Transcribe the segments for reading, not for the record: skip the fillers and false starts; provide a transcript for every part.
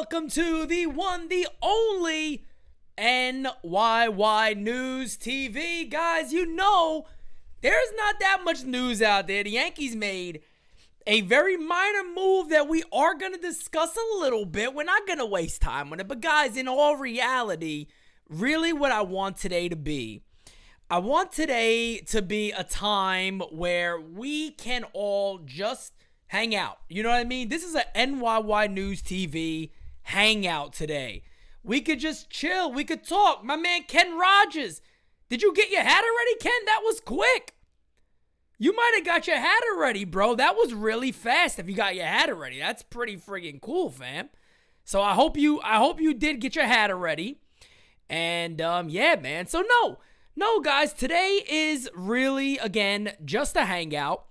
welcome to the one, the only NyynewsTV. Guys, you know, there's not that much news out there. The Yankees made a very minor move that we are going to discuss a little bit. We're not going to waste time on it. But guys, in all reality, really what I want today to be, I want today to be a time where we can all just hang out. You know what I mean? This is a NyynewsTV hangout today. We could just chill. We could talk. My man Ken Rogers. Did you get your hat already, Ken? That was quick. You might have got your hat already, bro. That was really fast if you got your hat already. That's pretty friggin' cool, fam. So I hope you did get your hat already. And yeah, man. So no, guys, today is really, again, just a hangout.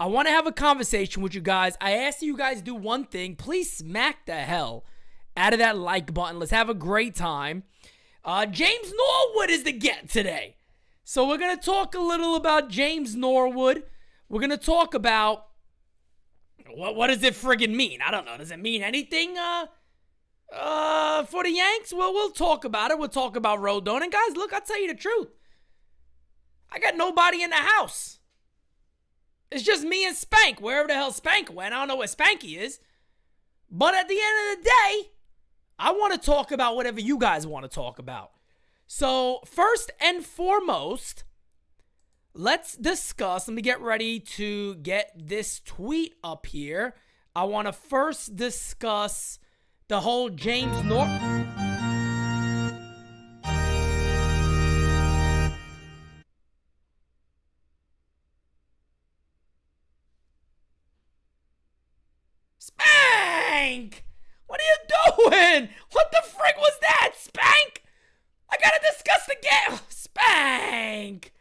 I want to have a conversation with you guys. I asked you guys do one thing. Please smack the hell out of that like button. Let's have a great time. James Norwood is the get today. So we're going to talk a little about James Norwood. We're going to talk about what does it friggin' mean? I don't know. Does it mean anything for the Yanks? Well, we'll talk about it. We'll talk about Rodon. And guys, look, I'll tell you the truth. I got nobody in the house. It's just me and Spank, wherever the hell Spank went. I don't know where Spanky is. But at the end of the day, I want to talk about whatever you guys want to talk about. So, first and foremost, let's discuss. Let me get ready to get this tweet up here. I want to first discuss the whole James Norwood. Spank! What are you doing? What the frick was that, Spank? I gotta discuss the game. Spank!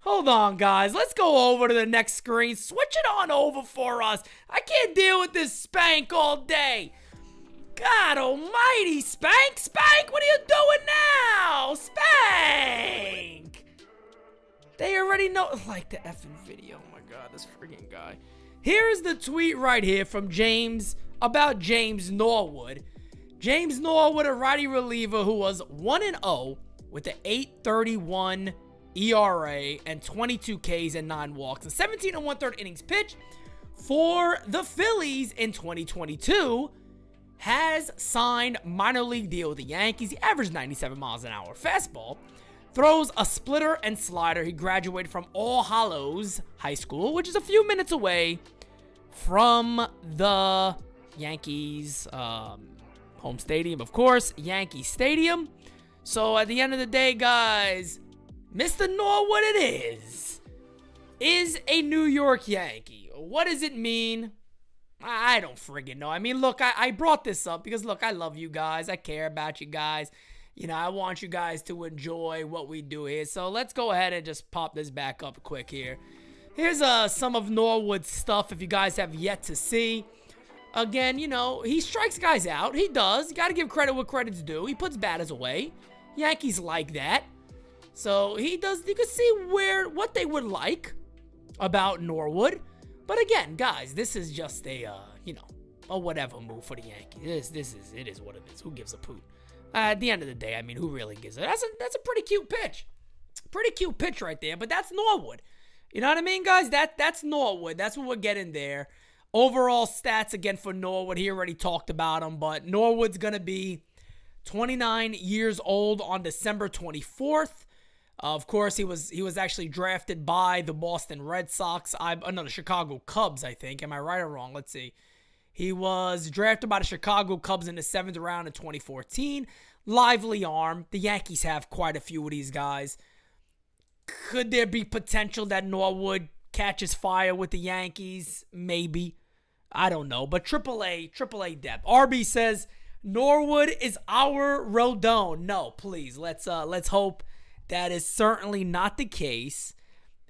Hold on, guys. Let's go over to the next screen. Switch it on over for us. I can't deal with this Spank all day. God almighty, Spank! Spank, what are you doing now? Spank! They already know. Like the effing video. Oh my god, this freaking guy. Here's the tweet right here from James about James Norwood. James Norwood, a righty reliever who was 1-0 with an 8.31 ERA and 22 Ks and 9 walks and 17 1/3 innings pitched for the Phillies in 2022, has signed minor league deal with the Yankees. He averaged 97 miles an hour fastball, throws a splitter and slider. He graduated from All Hallows High School, which is a few minutes away from the Yankees home stadium, of course, Yankee Stadium. So at the end of the day, guys, Mr. Norwood is a New York Yankee. What does it mean? I don't friggin' know. I mean, look, I brought this up because, look, I love you guys. I care about you guys. You know, I want you guys to enjoy what we do here. So let's go ahead and just pop this back up quick here. Here's some of Norwood's stuff if you guys have yet to see. Again, you know, he strikes guys out. He does. You got to give credit where credit's due. He puts batters away. Yankees like that. So he does. You can see what they would like about Norwood. But again, guys, this is just a, you know, a whatever move for the Yankees. It is what it is. Who gives a poot? At the end of the day, I mean, who really gives it? That's a pretty cute pitch. Pretty cute pitch right there, but that's Norwood. You know what I mean, guys? That's Norwood. That's what we're getting there. Overall stats, again, for Norwood. He already talked about him, but Norwood's going to be 29 years old on December 24th. Of course, he was actually drafted by the Boston Red Sox. The Chicago Cubs, I think. Am I right or wrong? Let's see. He was drafted by the Chicago Cubs in the 7th round in 2014. Lively arm. The Yankees have quite a few of these guys. Could there be potential that Norwood catches fire with the Yankees? Maybe. I don't know. But AAA depth. RB says Norwood is our Rodon. No, please. Let's hope that is certainly not the case,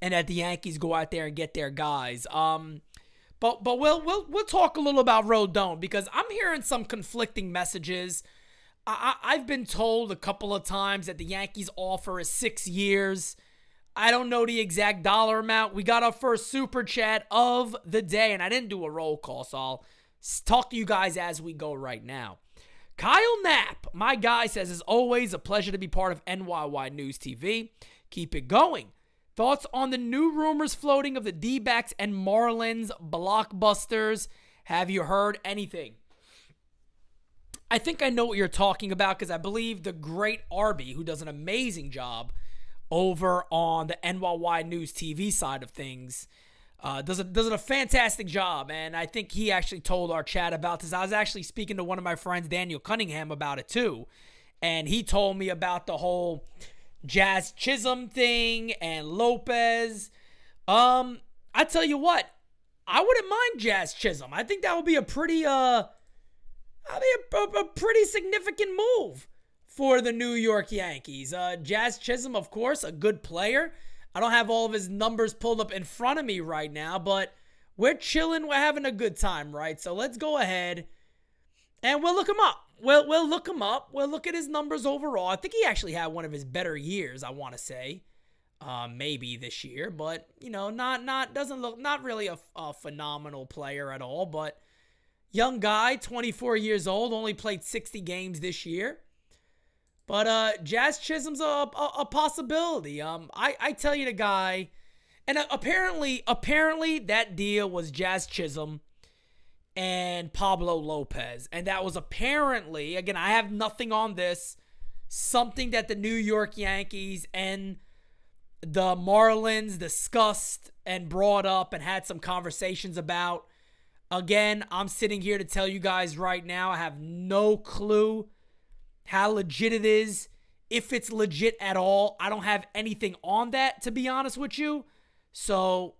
and that the Yankees go out there and get their guys. But we'll talk a little about Rodon because I'm hearing some conflicting messages. I've been told a couple of times that the Yankees offer is 6 years. I don't know the exact dollar amount. We got our first super chat of the day, and I didn't do a roll call, so I'll talk to you guys as we go right now. Kyle Knapp, my guy, says, as always, a pleasure to be part of NYY News TV. Keep it going. Thoughts on the new rumors floating of the D-backs and Marlins blockbusters? Have you heard anything? I think I know what you're talking about because I believe the great Arby, who does an amazing job over on the NYY News TV side of things, does a fantastic job, and I think he actually told our chat about this. I was actually speaking to one of my friends, Daniel Cunningham, about it too, and he told me about the whole Jazz Chisholm thing and Lopez. I tell you what, I wouldn't mind Jazz Chisholm. I think that would be a pretty a pretty significant move for the New York Yankees. Jazz Chisholm, of course, a good player. I don't have all of his numbers pulled up in front of me right now, but we're chilling. We're having a good time, right? So let's go ahead and we'll look him up. We'll look him up. We'll look at his numbers overall. I think he actually had one of his better years, I want to say. Maybe this year, but not really a phenomenal player at all, but young guy, 24 years old, only played 60 games this year. But Jazz Chisholm's a possibility. I tell you, the guy, and apparently that deal was Jazz Chisholm and Pablo Lopez, and that was apparently, again, I have nothing on this, something that the New York Yankees and the Marlins discussed and brought up and had some conversations about. Again, I'm sitting here to tell you guys right now, I have no clue how legit it is, if it's legit at all. I don't have anything on that, to be honest with you. So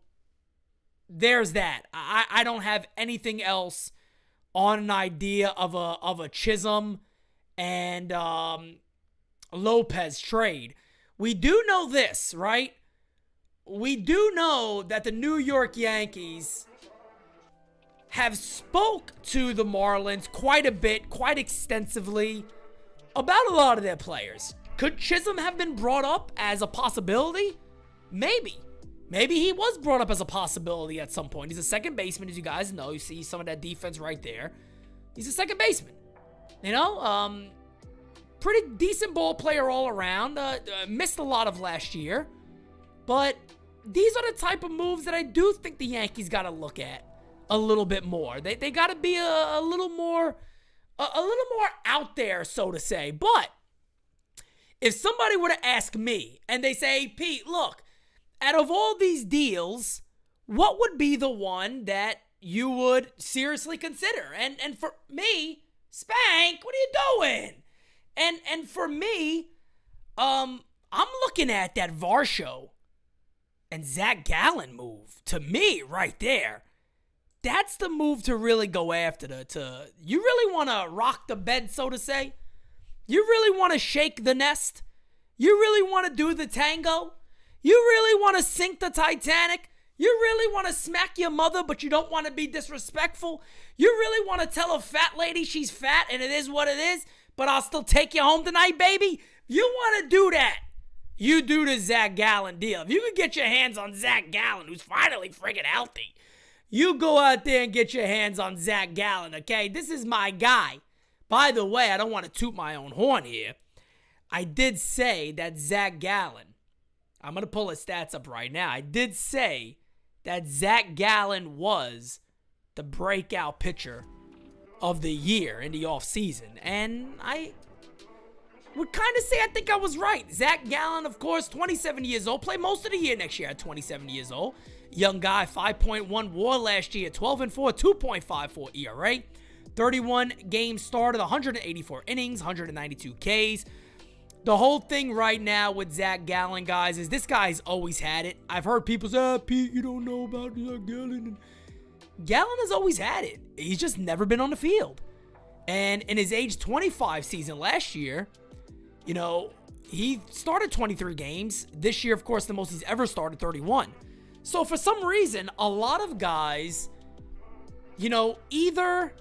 there's that. I don't have anything else on an idea of a Chisholm and Lopez trade. We do know this, right? We do know that the New York Yankees have spoke to the Marlins quite a bit, quite extensively, about a lot of their players. Could Chisholm have been brought up as a possibility? Maybe. Maybe he was brought up as a possibility at some point. He's a second baseman, as you guys know. You see some of that defense right there. He's a second baseman. You know, pretty decent ball player all around. Missed a lot of last year. But these are the type of moves that I do think the Yankees got to look at a little bit more. They got to be a little more out there, so to say. But if somebody were to ask me and they say, Pete, look, out of all these deals, what would be the one that you would seriously consider? And for me, Spank, what are you doing? And for me, I'm looking at that Varsho and Zach Gallen move. To me, right there, that's the move to really go after. You really want to rock the bed, so to say? You really want to shake the nest? You really want to do the tango? You really want to sink the Titanic? You really want to smack your mother, but you don't want to be disrespectful? You really want to tell a fat lady she's fat and it is what it is, but I'll still take you home tonight, baby? You want to do that? You do the Zach Gallen deal. If you could get your hands on Zach Gallen, who's finally friggin' healthy, you go out there and get your hands on Zach Gallen, okay? This is my guy. By the way, I don't want to toot my own horn here. I did say that Zach Gallen, I'm going to pull his stats up right now. I did say that Zach Gallen was the breakout pitcher of the year in the offseason. And I would kind of say I think I was right. Zach Gallen, of course, 27 years old, played most of the year next year at 27 years old. Young guy, 5.1 WAR last year, 12-4, 2.54 ERA, 31 games started, 184 innings, 192 Ks. The whole thing right now with Zach Gallen, guys, is this guy's always had it. I've heard people say, Pete, you don't know about Zach Gallen. Gallen has always had it. He's just never been on the field. And in his age 25 season last year, you know, he started 23 games. This year, of course, the most he's ever started, 31. So for some reason, a lot of guys, you know, either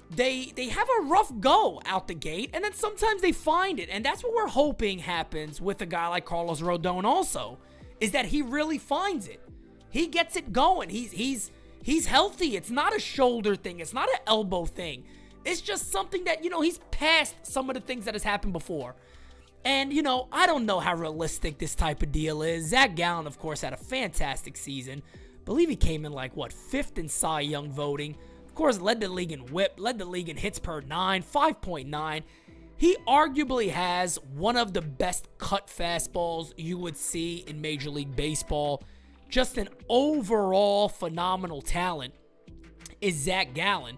they have a rough go out the gate, and then sometimes they find it. And that's what we're hoping happens with a guy like Carlos Rodon also, is that he really finds it. He gets it going. He's healthy. It's not a shoulder thing. It's not an elbow thing. It's just something that, he's past some of the things that has happened before. And, I don't know how realistic this type of deal is. Zach Gallen, of course, had a fantastic season. I believe he came in like, 5th in Cy Young voting. Of course, led the league in whip, led the league in hits per 9, 5.9. He arguably has one of the best cut fastballs you would see in Major League Baseball. Just an overall phenomenal talent is Zach Gallen.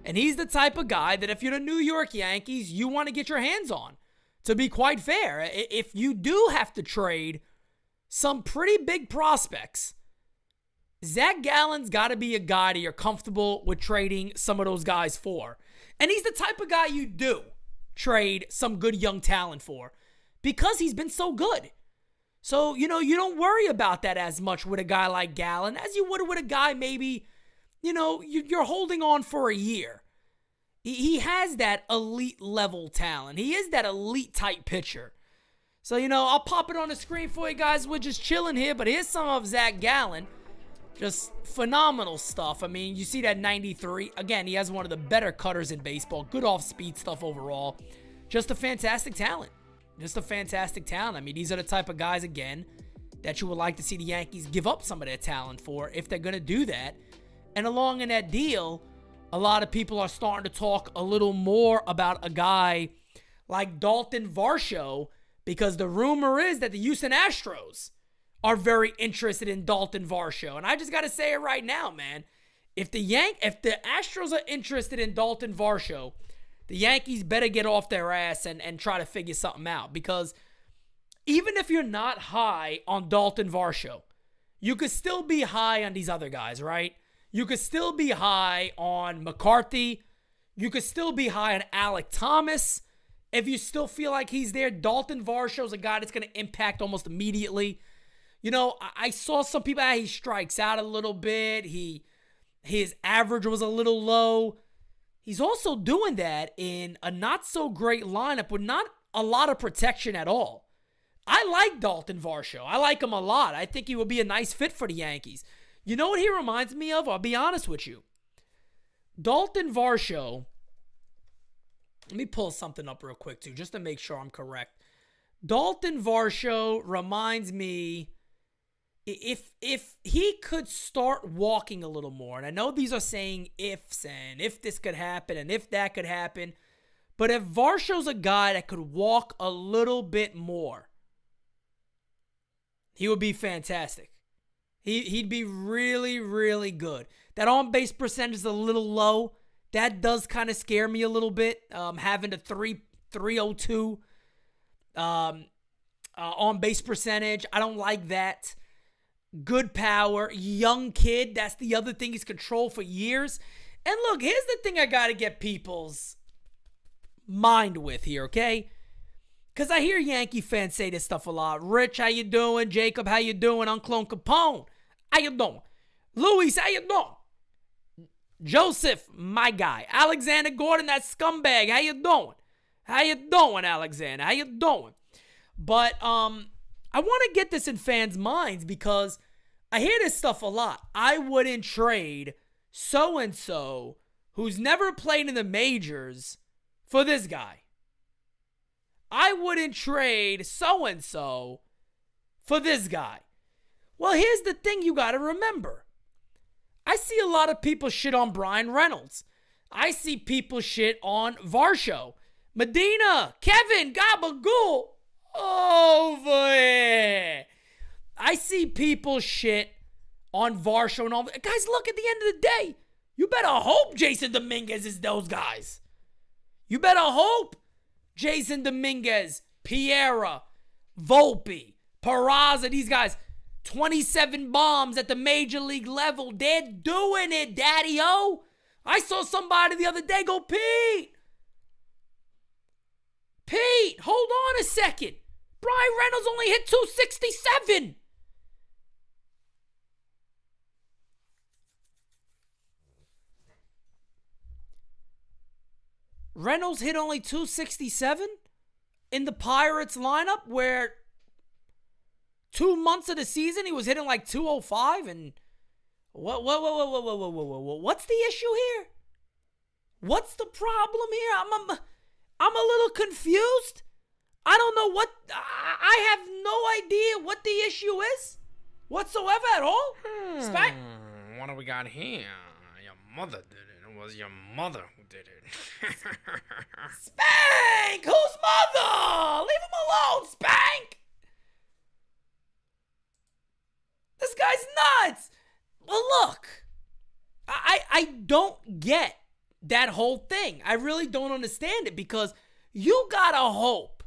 And he's the type of guy that if you're the New York Yankees, you want to get your hands on. To be quite fair, if you do have to trade some pretty big prospects, Zach Gallen's got to be a guy that you're comfortable with trading some of those guys for. And he's the type of guy you do trade some good young talent for because he's been so good. So, you don't worry about that as much with a guy like Gallen as you would with a guy maybe, you're holding on for a year. He has that elite level talent. He is that elite type pitcher. So, I'll pop it on the screen for you guys. We're just chilling here, but here's some of Zach Gallen. Just phenomenal stuff. I mean, you see that 93. Again, he has one of the better cutters in baseball. Good off-speed stuff overall. Just a fantastic talent. Just a fantastic talent. I mean, these are the type of guys, again, that you would like to see the Yankees give up some of their talent for if they're going to do that. And along in that deal, a lot of people are starting to talk a little more about a guy like Dalton Varsho because the rumor is that the Houston Astros are very interested in Dalton Varsho. And I just got to say it right now, man. If the Astros are interested in Dalton Varsho, the Yankees better get off their ass and try to figure something out. Because even if you're not high on Dalton Varsho, you could still be high on these other guys, right? You could still be high on McCarthy. You could still be high on Alec Thomas. If you still feel like he's there, Dalton Varsho is a guy that's going to impact almost immediately. I saw some people, he strikes out a little bit. His average was a little low. He's also doing that in a not-so-great lineup with not a lot of protection at all. I like Dalton Varsho. I like him a lot. I think he would be a nice fit for the Yankees. You know what he reminds me of? I'll be honest with you. Dalton Varsho, let me pull something up real quick, too, just to make sure I'm correct. Dalton Varsho reminds me, if he could start walking a little more, and I know these are saying ifs and if this could happen and if that could happen, but if Varsho's a guy that could walk a little bit more, he would be fantastic. He'd be really, really good. That on-base percentage is a little low. That does kind of scare me a little bit, having a 302 on-base percentage. I don't like that. Good power, young kid. That's the other thing he's controlled for years. And look, here's the thing I got to get people's mind with here, okay? Because I hear Yankee fans say this stuff a lot. Rich, how you doing? Jacob, how you doing? Uncle and Capone, how you doing? Luis, how you doing? Joseph, my guy. Alexander Gordon, that scumbag, how you doing? How you doing, Alexander? How you doing? But I want to get this in fans' minds because I hear this stuff a lot. I wouldn't trade so-and-so who's never played in the majors for this guy. I wouldn't trade so-and-so for this guy. Well, here's the thing you got to remember. I see a lot of people shit on Brian Reynolds. I see people shit on Varsho. Medina, Kevin, Gabagool, over here. I see people shit on Varsho and all that. Guys, look, at the end of the day, you better hope Jason Dominguez is those guys. You better hope Jason Dominguez, Piera, Volpe, Peraza, these guys, 27 bombs at the major league level. They're doing it, daddy-o. I saw somebody the other day go, Pete, hold on a second. Brian Reynolds only hit 267. Reynolds hit only 267 in the Pirates lineup where 2 months of the season he was hitting like 205 and what's the issue here? What's the problem here? I'm a little confused. I don't know what, I have no idea what the issue is whatsoever at all. Spank? What do we got here? Your mother did it. It was your mother who did it. Spank! Whose mother? Leave him alone, Spank! This guy's nuts. Well, look, I don't get that whole thing. I really don't understand it, because you gotta hope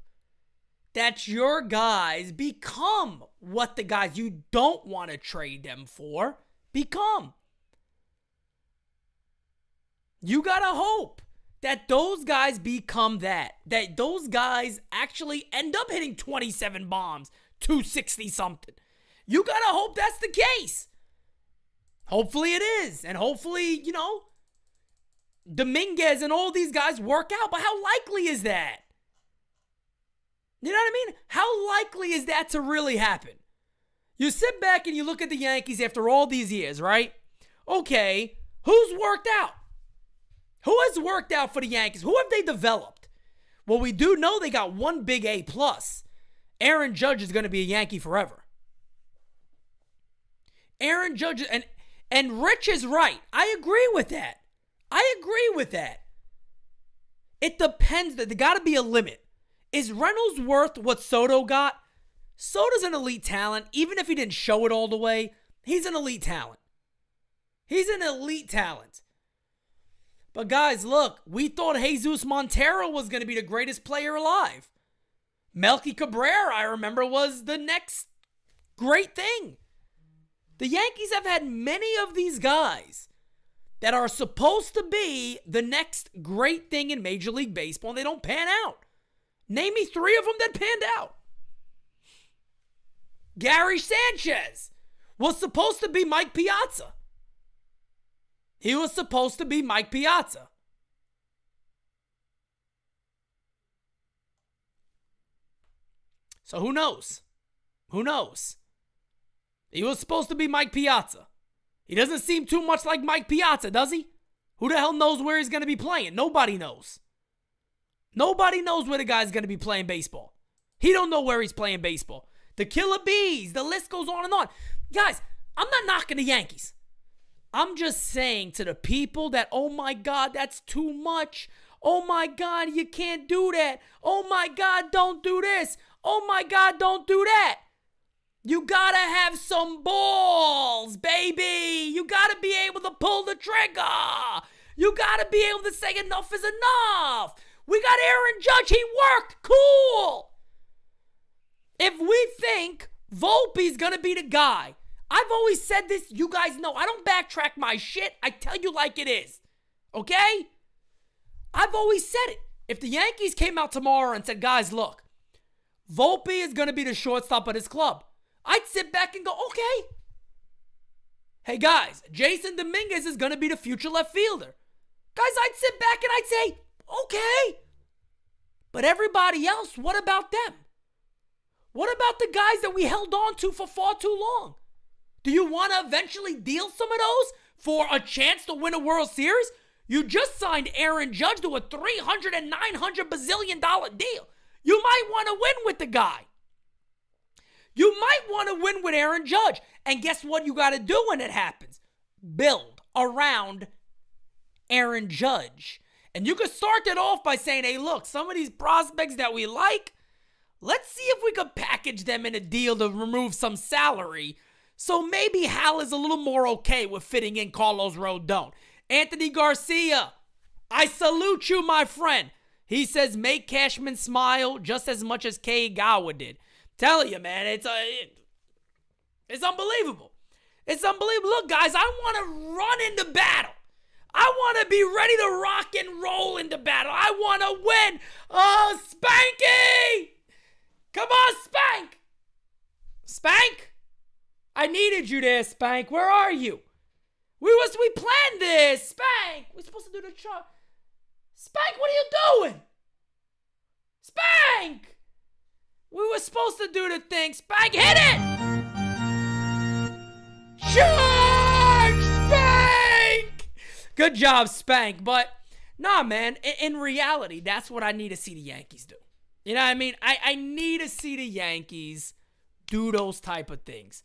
that your guys become what the guys you don't want to trade them for become. You gotta hope that those guys become that those guys actually end up hitting 27 bombs, 260 something. You gotta hope that's the case. Hopefully it is. And hopefully, Dominguez and all these guys work out. But how likely is that? You know what I mean? How likely is that to really happen? You sit back and you look at the Yankees after all these years, right? Okay, who's worked out? Who has worked out for the Yankees? Who have they developed? Well, we do know they got one big A+. Aaron Judge is going to be a Yankee forever. Aaron Judge, and Rich is right. I agree with that. It depends. There got to be a limit. Is Reynolds worth what Soto got? Soto's an elite talent. Even if he didn't show it all the way, he's an elite talent. But guys, look, we thought Jesus Montero was going to be the greatest player alive. Melky Cabrera, I remember, was the next great thing. The Yankees have had many of these guys that are supposed to be the next great thing in Major League Baseball, and they don't pan out. Name me 3 of them that panned out. Gary Sanchez was supposed to be Mike Piazza. So who knows? He was supposed to be Mike Piazza. He doesn't seem too much like Mike Piazza, does he? Who the hell knows where he's going to be playing? Nobody knows. Nobody knows where the guy's going to be playing baseball. He don't know where he's playing baseball. The Killer Bees, the list goes on and on. Guys, I'm not knocking the Yankees. I'm just saying to the people that, oh my God, that's too much. Oh my God, you can't do that. Oh my God, don't do this. Oh my God, don't do that. You gotta have some balls, baby. You gotta be able to pull the trigger. You gotta be able to say enough is enough. We got Aaron Judge. He worked. Cool. If we think Volpe's gonna be the guy, I've always said this. You guys know I don't backtrack my shit. I tell you like it is. Okay? I've always said it. If the Yankees came out tomorrow and said, guys, look, Volpe is gonna be the shortstop of this club, I'd sit back and go, okay. Hey, guys, Jason Dominguez is going to be the future left fielder. Guys, I'd sit back and I'd say, okay. But everybody else, what about them? What about the guys that we held on to for far too long? Do you want to eventually deal some of those for a chance to win a World Series? You just signed Aaron Judge to a $300 and $900 bazillion deal. You might want to win with the guy. You might want to win with Aaron Judge. And guess what you got to do when it happens? Build around Aaron Judge. And you could start it off by saying, hey, look, some of these prospects that we like, let's see if we could package them in a deal to remove some salary. So maybe Hal is a little more okay with fitting in Carlos Rodon. Anthony Garcia, I salute you, my friend. He says, make Cashman smile just as much as Kei Gawa did. Tell you, man, it's unbelievable. It's unbelievable. Look, guys, I want to run into battle. I want to be ready to rock and roll into battle. I want to win. Oh, Spanky! Come on, Spank! Spank? I needed you there, Spank. Where are you? We planned this, Spank. We're supposed to do the chart. Spank, what are you doing? Spank! We were supposed to do the thing. Spank, hit it! Charge, Spank! Good job, Spank. But Nah, man. In reality, that's what I need to see the Yankees do. You know what I mean? I need to see the Yankees do those type of things.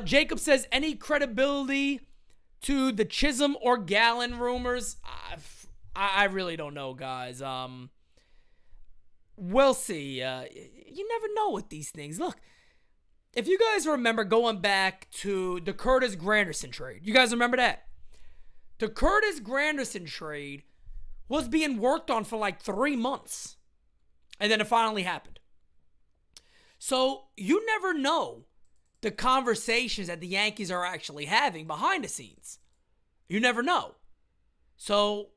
Jacob says, any credibility to the Chisholm or Gallen rumors? I really don't know, guys. We'll see. You never know with these things. Look, if you guys remember going back to the Curtis Granderson trade, you guys remember that? The Curtis Granderson trade was being worked on for like 3 months. And then it finally happened. So you never know the conversations that the Yankees are actually having behind the scenes. You never know. So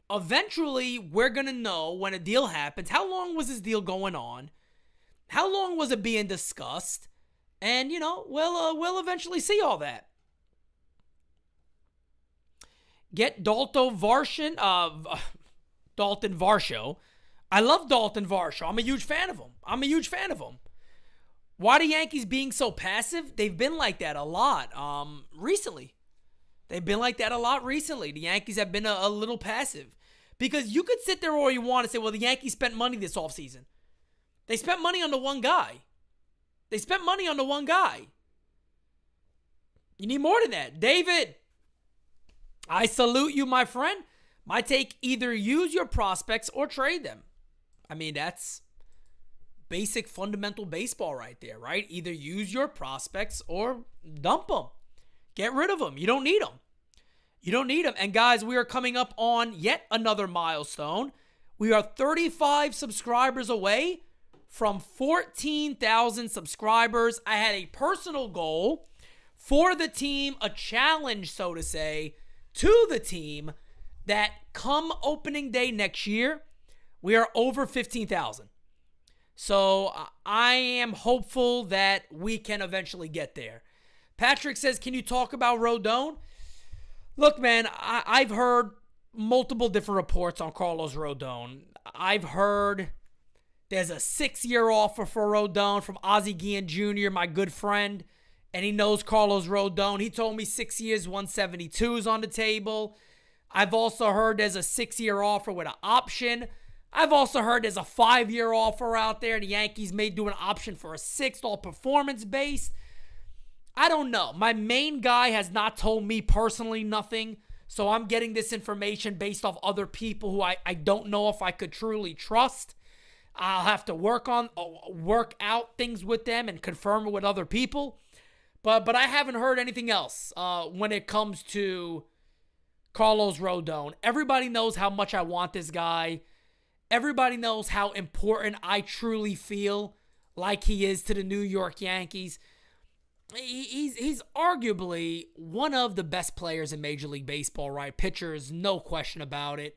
eventually we're going to know when a deal happens. How long was this deal going on? How long was it being discussed? And, we'll eventually see all that. Get Dalton Varsho. I love Dalton Varsho. I'm a huge fan of him. Why the Yankees being so passive? They've been like that a lot recently. The Yankees have been a little passive. Because you could sit there all you want and say, well, the Yankees spent money this offseason. They spent money on the one guy. You need more than that. David, I salute you, my friend. My take, either use your prospects or trade them. I mean, that's basic fundamental baseball right there, right? Either use your prospects or dump them. Get rid of them. You don't need them. And guys, we are coming up on yet another milestone. We are 35 subscribers away from 14,000 subscribers. I had a personal goal for the team, a challenge, so to say, to the team, that come opening day next year, we are over 15,000. So I am hopeful that we can eventually get there. Patrick says, can you talk about Rodon? Look, man, I've heard multiple different reports on Carlos Rodon. I've heard there's a 6-year offer for Rodon from Ozzie Guillen Jr., my good friend, and he knows Carlos Rodon. He told me 6 years, 172 is on the table. I've also heard there's a 6-year offer with an option. I've also heard there's a 5-year offer out there. The Yankees may do an option for a 6th, all performance-based. I don't know. My main guy has not told me personally nothing, so I'm getting this information based off other people who I don't know if I could truly trust. I'll have to work out things with them and confirm it with other people. But I haven't heard anything else when it comes to Carlos Rodon. Everybody knows how much I want this guy. Everybody knows how important I truly feel like he is to the New York Yankees. He's arguably one of the best players in Major League Baseball, right? Pitchers, no question about it.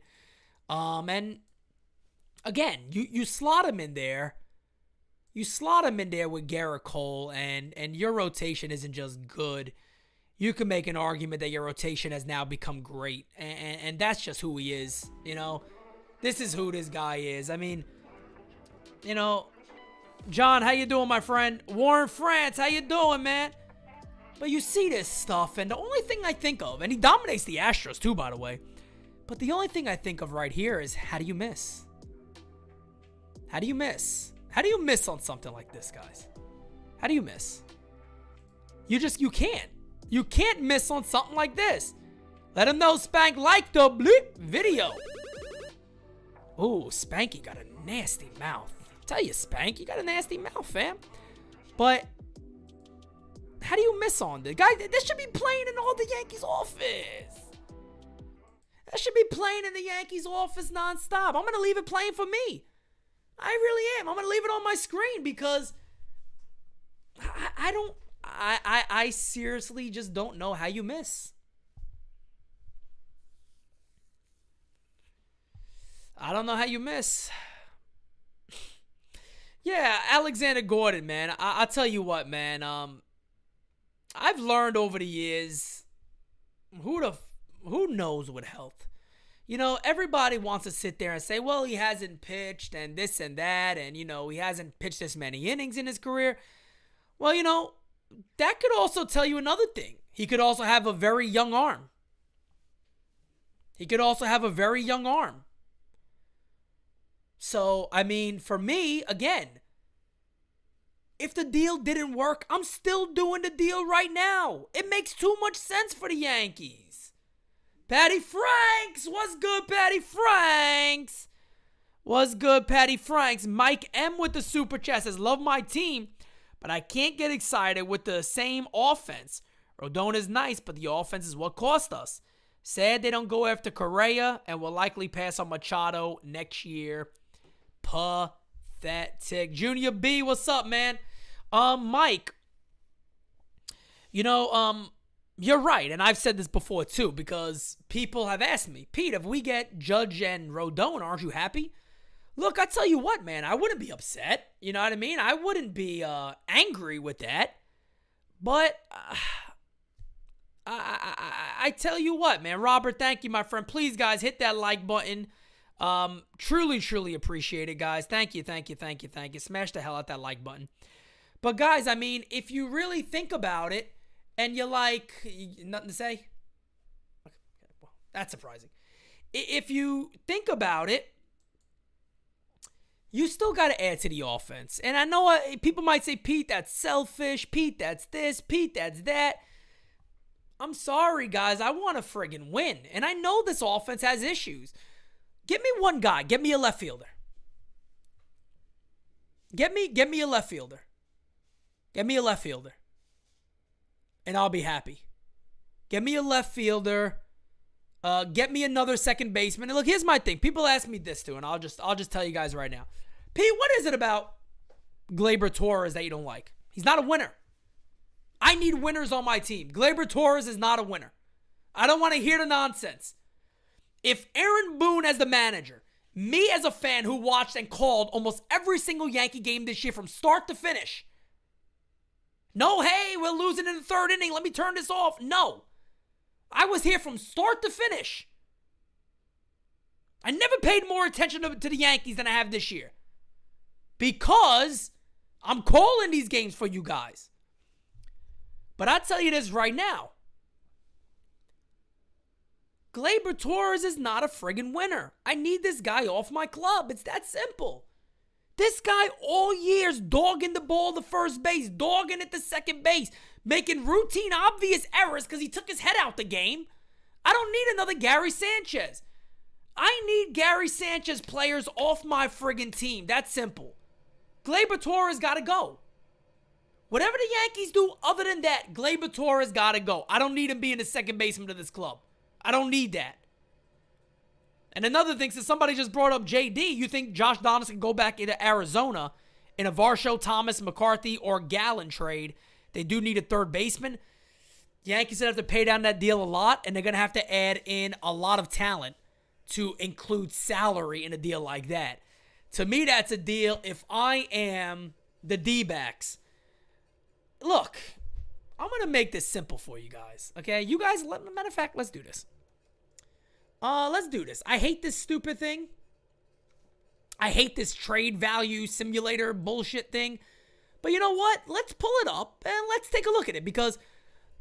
And again, you slot him in there. You slot him in there with Garrett Cole, and your rotation isn't just good. You can make an argument that your rotation has now become great, and that's just who he is. This is who this guy is. I mean, John, how you doing, my friend? Warren France, how you doing, man? But you see this stuff, and the only thing I think of, and he dominates the Astros too, by the way, but the only thing I think of right here is, how do you miss? How do you miss? How do you miss on something like this, guys? How do you miss? You can't. You can't miss on something like this. Let him know Spank liked the bleep video. Ooh, Spanky got a nasty mouth. Tell you, Spank, you got a nasty mouth, fam. But how do you miss on this? Guys, this should be playing in all the Yankees office. That should be playing in the Yankees office nonstop. I'm going to leave it playing for me. I really am. I'm going to leave it on my screen because I seriously just don't know how you miss. I don't know how you miss. Yeah, Alexander Gordon, man. I'll tell you what, man. I've learned over the years, who knows with health. Everybody wants to sit there and say, well, he hasn't pitched and this and that, and, he hasn't pitched this many innings in his career. Well, that could also tell you another thing. He could also have a very young arm. He could also have a very young arm. So, I mean, for me, again, if the deal didn't work, I'm still doing the deal right now. It makes too much sense for the Yankees. Patty Franks! What's good, Patty Franks? What's good, Patty Franks? Mike M with the super chat says, love my team, but I can't get excited with the same offense. Rodon is nice, but the offense is what cost us. Sad they don't go after Correa and will likely pass on Machado next year. Pathetic. Junior B, what's up, man? Mike, you're right, and I've said this before too, because people have asked me, Pete, if we get Judge and Rodon, aren't you happy? Look, I tell you what, man, I wouldn't be upset. You know what I mean? I wouldn't be angry with that. But I tell you what, man. Robert, thank you, my friend. Please, guys, hit that like button. Truly appreciate it, guys. Thank you. Smash the hell out that like button. But, guys, I mean, if you really think about it, and you're like, nothing to say? Okay, well, that's surprising. If you think about it, you still got to add to the offense. And I know people might say, Pete, that's selfish. Pete, that's this. Pete, that's that. I'm sorry, guys. I want to friggin' win. And I know this offense has issues. Get me one guy. Get me a left fielder. Get me a left fielder. Get me a left fielder. And I'll be happy. Get me a left fielder. Get me another second baseman. And look, here's my thing. People ask me this too, and I'll just tell you guys right now. Pete, what is it about Gleyber Torres that you don't like? He's not a winner. I need winners on my team. Gleyber Torres is not a winner. I don't want to hear the nonsense. If Aaron Boone as the manager, me as a fan who watched and called almost every single Yankee game this year from start to finish. No, hey, we're losing in the third inning. Let me turn this off. No. I was here from start to finish. I never paid more attention to the Yankees than I have this year. Because I'm calling these games for you guys. But I'll tell you this right now. Gleyber Torres is not a friggin' winner. I need this guy off my club. It's that simple. This guy all year's dogging the ball to first base, dogging it to second base, making routine obvious errors because he took his head out the game. I don't need another Gary Sanchez. I need Gary Sanchez players off my friggin' team. That's simple. Gleyber Torres got to go. Whatever the Yankees do other than that, Gleyber Torres got to go. I don't need him being the second baseman of this club. I don't need that. And another thing, since somebody just brought up JD, you think Josh Donaldson can go back into Arizona in a Varsho, Thomas, McCarthy, or Gallen trade? They do need a third baseman. The Yankees have to pay down that deal a lot, and they're going to have to add in a lot of talent to include salary in a deal like that. To me, that's a deal if I am the D-backs. Look, I'm going to make this simple for you guys, okay? You guys, matter of fact, let's do this. Let's do this. I hate this stupid thing. I hate this trade value simulator bullshit thing. But you know what? Let's pull it up and let's take a look at it because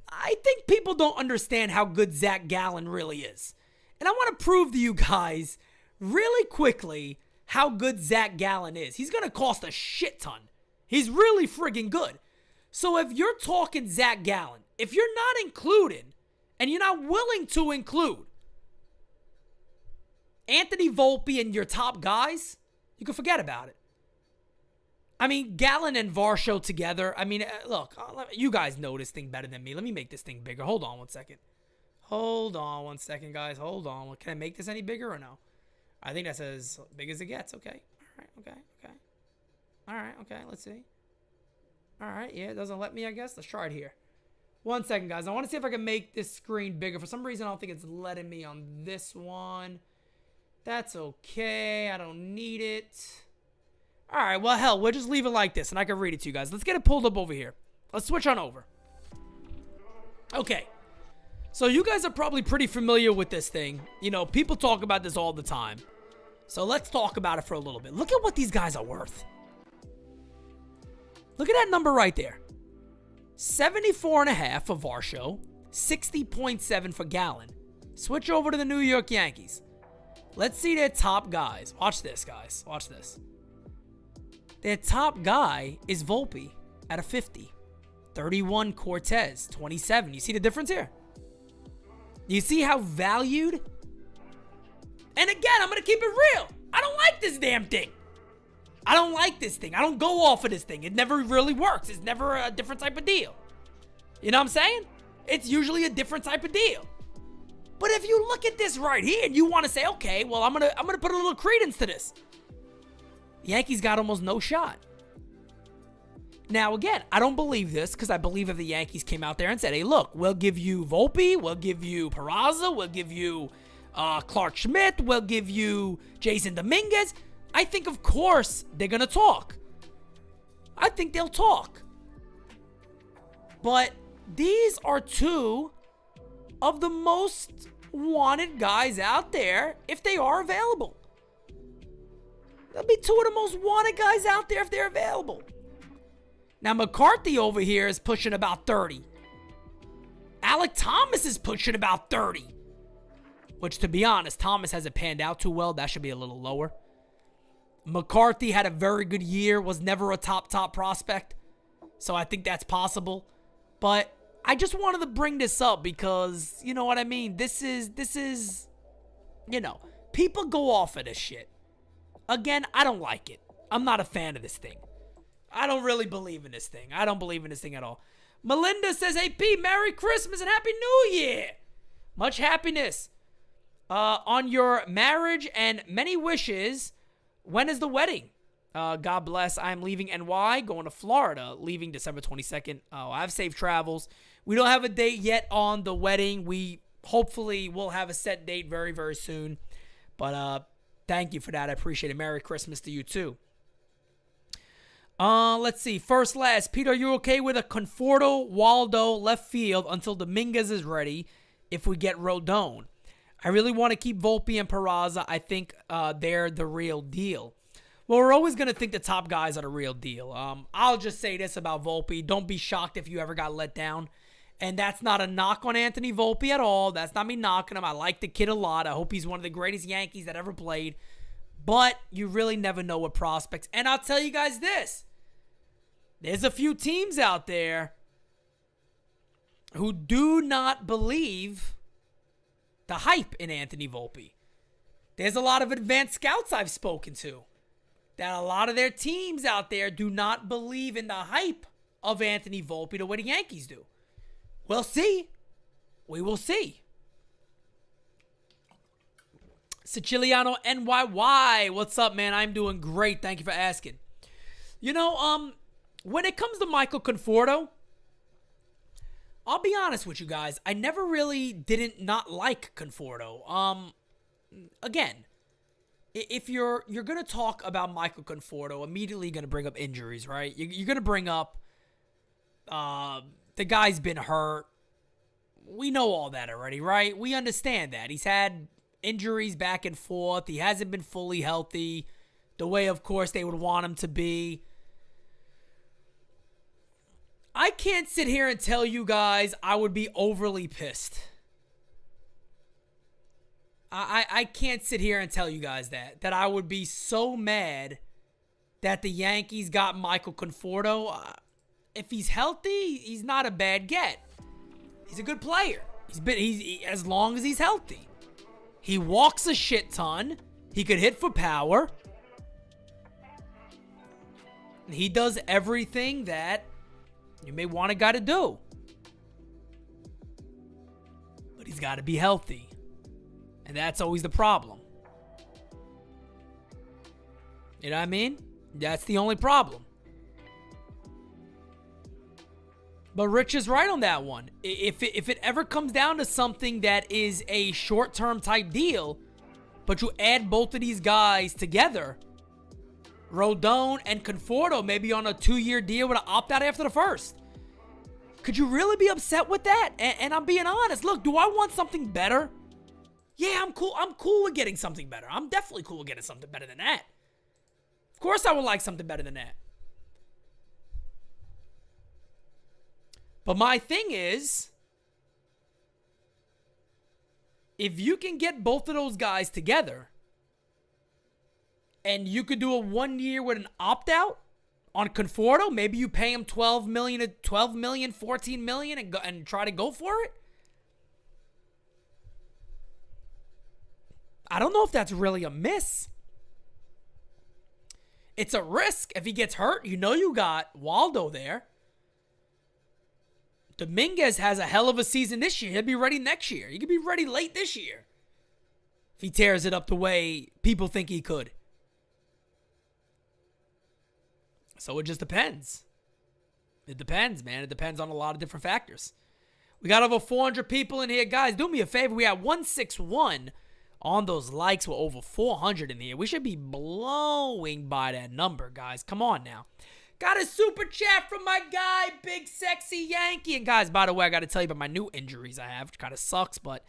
I think people don't understand how good Zach Gallen really is. And I want to prove to you guys really quickly how good Zach Gallen is. He's going to cost a shit ton. He's really friggin' good. So if you're talking Zach Gallen, if you're not including and you're not willing to include Anthony Volpe and your top guys, you can forget about it. I mean, Gallen and Varsho together. I mean, look, you guys know this thing better than me. Let me make this thing bigger. Hold on one second. Hold on one second, guys. Hold on. Can I make this any bigger or no? I think that's as big as it gets. Okay. All right. Okay. All right. Okay. Let's see. All right. Yeah, it doesn't let me, I guess. Let's try it here. 1 second, guys. I want to see if I can make this screen bigger. For some reason, I don't think it's letting me on this one. That's okay. I don't need it. All right. Well, hell, we'll just leave it like this, and I can read it to you guys. Let's get it pulled up over here. Let's switch on over. Okay. So you guys are probably pretty familiar with this thing. You know, people talk about this all the time. So let's talk about it for a little bit. Look at what these guys are worth. Look at that number right there. 74.5 for Varsho, 60.7 for Gallen, Switch over to the New York Yankees. Let's see their top guys. Watch this, guys. Watch this. Their top guy is Volpe at a 50. 31, Cortez, 27. You see the difference here? You see how valued? And again, I'm going to keep it real. I don't like this damn thing. I don't like this thing. I don't go off of this thing. It never really works. It's never a different type of deal. You know what I'm saying? It's usually a different type of deal. But if you look at this right here and you want to say, okay, well, I'm gonna put a little credence to this. The Yankees got almost no shot. Now, again, I don't believe this because I believe if the Yankees came out there and said, hey, look, we'll give you Volpe, we'll give you Peraza, we'll give you Clark Schmidt, we'll give you Jason Dominguez, I think, of course, they're going to talk. I think they'll talk. But these are two of the most wanted guys out there if they are available. They'll be two of the most wanted guys out there if they're available. Now, McCarthy over here is pushing about 30. Alec Thomas is pushing about 30. Which, to be honest, Thomas hasn't panned out too well. That should be a little lower. McCarthy had a very good year, was never a top prospect. So I think that's possible. But I just wanted to bring this up because, you know what I mean? This is, you know, people go off of this shit. Again, I don't like it. I'm not a fan of this thing. I don't really believe in this thing. I don't believe in this thing at all. Melinda says, hey, Pete, Merry Christmas and Happy New Year. Much happiness on your marriage and many wishes. When is the wedding? God bless. I'm leaving NY, going to Florida, leaving December 22nd. I have safe travels. We don't have a date yet on the wedding. We hopefully will have a set date very, very soon. But thank you for that. I appreciate it. Merry Christmas to you, too. Let's see. First, last. Peter, are you okay with a Conforto, Waldo, left field until Dominguez is ready if we get Rodon? I really want to keep Volpe and Peraza. I think they're the real deal. Well, we're always going to think the top guys are the real deal. I'll just say this about Volpe. Don't be shocked if you ever got let down. And that's not a knock on Anthony Volpe at all. That's not me knocking him. I like the kid a lot. I hope he's one of the greatest Yankees that ever played. But you really never know with prospects. And I'll tell you guys this. There's a few teams out there who do not believe the hype in Anthony Volpe. There's a lot of advanced scouts I've spoken to that a lot of their teams out there do not believe in the hype of Anthony Volpe the way the Yankees do. We'll see. We will see. Siciliano NYY. What's up, man? I'm doing great. Thank you for asking. You know, when it comes to Michael Conforto, I'll be honest with you guys. I never really didn't not like Conforto. Again, if you're going to talk about Michael Conforto, immediately going to bring up injuries, right? You're going to bring up the guy's been hurt. We know all that already, right? We understand that. He's had injuries back and forth. He hasn't been fully healthy the way, of course, they would want him to be. I can't sit here and tell you guys I would be overly pissed. I can't sit here and tell you guys that I would be so mad that the Yankees got Michael Conforto. If he's healthy, he's not a bad get. He's a good player. He's as long as he's healthy. He walks a shit ton. He could hit for power. And he does everything that you may want a guy to do. But he's got to be healthy. And that's always the problem. You know what I mean? That's the only problem. But Rich is right on that one. If it ever comes down to something that is a short-term type deal, but you add both of these guys together, Rodon and Conforto maybe on a 2-year deal with an opt-out after the first. Could you really be upset with that? And I'm being honest. Look, do I want something better? Yeah, I'm cool. I'm cool with getting something better. I'm definitely cool with getting something better than that. Of course I would like something better than that. But my thing is, if you can get both of those guys together and you could do a 1 year with an opt-out on Conforto, maybe you pay him $12 million, $14 million and try to go for it. I don't know if that's really a miss. It's a risk. If he gets hurt, you know you got Waldo there. Dominguez has a hell of a season this year. He'll be ready next year. He could be ready late this year if he tears it up the way people think he could. So it just depends. It depends, man. It depends on a lot of different factors. We got over 400 people in here. Guys, do me a favor. We have 161 on those likes. We're over 400 in here. We should be blowing by that number, guys. Come on now. Got a super chat from my guy, Big Sexy Yankee. And guys, by the way, I got to tell you about my new injuries I have, which kind of sucks, but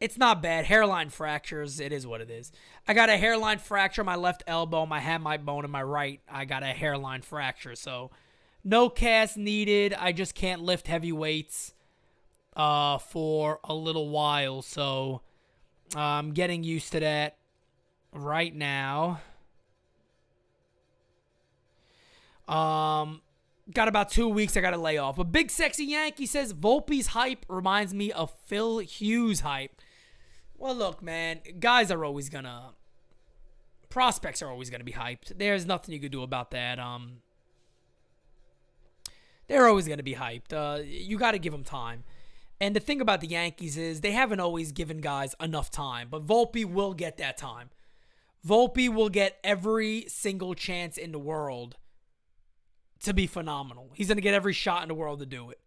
it's not bad. Hairline fractures. It is what it is. I got a hairline fracture on my left elbow, my hamate bone in my right. I got a hairline fracture, so no cast needed. I just can't lift heavy weights for a little while, so I'm getting used to that right now. Got about 2 weeks I got to lay off. But Big Sexy Yankee says, Volpe's hype reminds me of Phil Hughes' hype. Well, look, man, prospects are always going to be hyped. There's nothing you could do about that. They're always going to be hyped. You got to give them time. And the thing about the Yankees is they haven't always given guys enough time. But Volpe will get that time. Volpe will get every single chance in the world to be phenomenal. He's going to get every shot in the world to do it.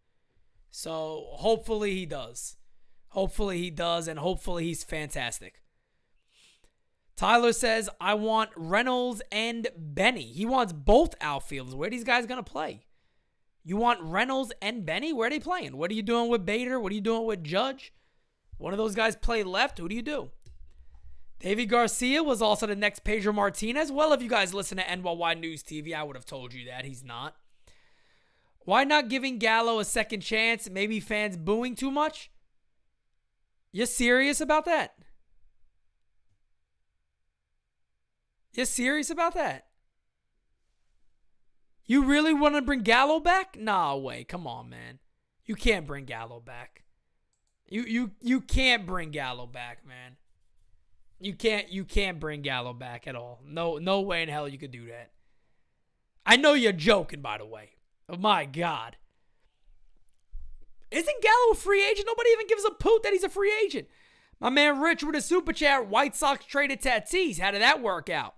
So hopefully he does. Hopefully he does, and hopefully he's fantastic. Tyler says, I want Reynolds and Benny. He wants both outfielders. Where are these guys going to play? You want Reynolds and Benny? Where are they playing? What are you doing with Bader? What are you doing with Judge? One of those guys play left. Who do you do? Davey Garcia was also the next Pedro Martinez. Well, if you guys listen to NYY News TV, I would have told you that. He's not. Why not giving Gallo a second chance? Maybe fans booing too much? You serious about that? You serious about that? You really want to bring Gallo back? Nah, way. Come on, man. You can't bring Gallo back. You can't bring Gallo back, man. You can't bring Gallo back at all. No way in hell you could do that. I know you're joking, by the way. Oh my God. Isn't Gallo a free agent? Nobody even gives a poot that he's a free agent. My man Rich with a super chat. White Sox traded Tatis. How did that work out?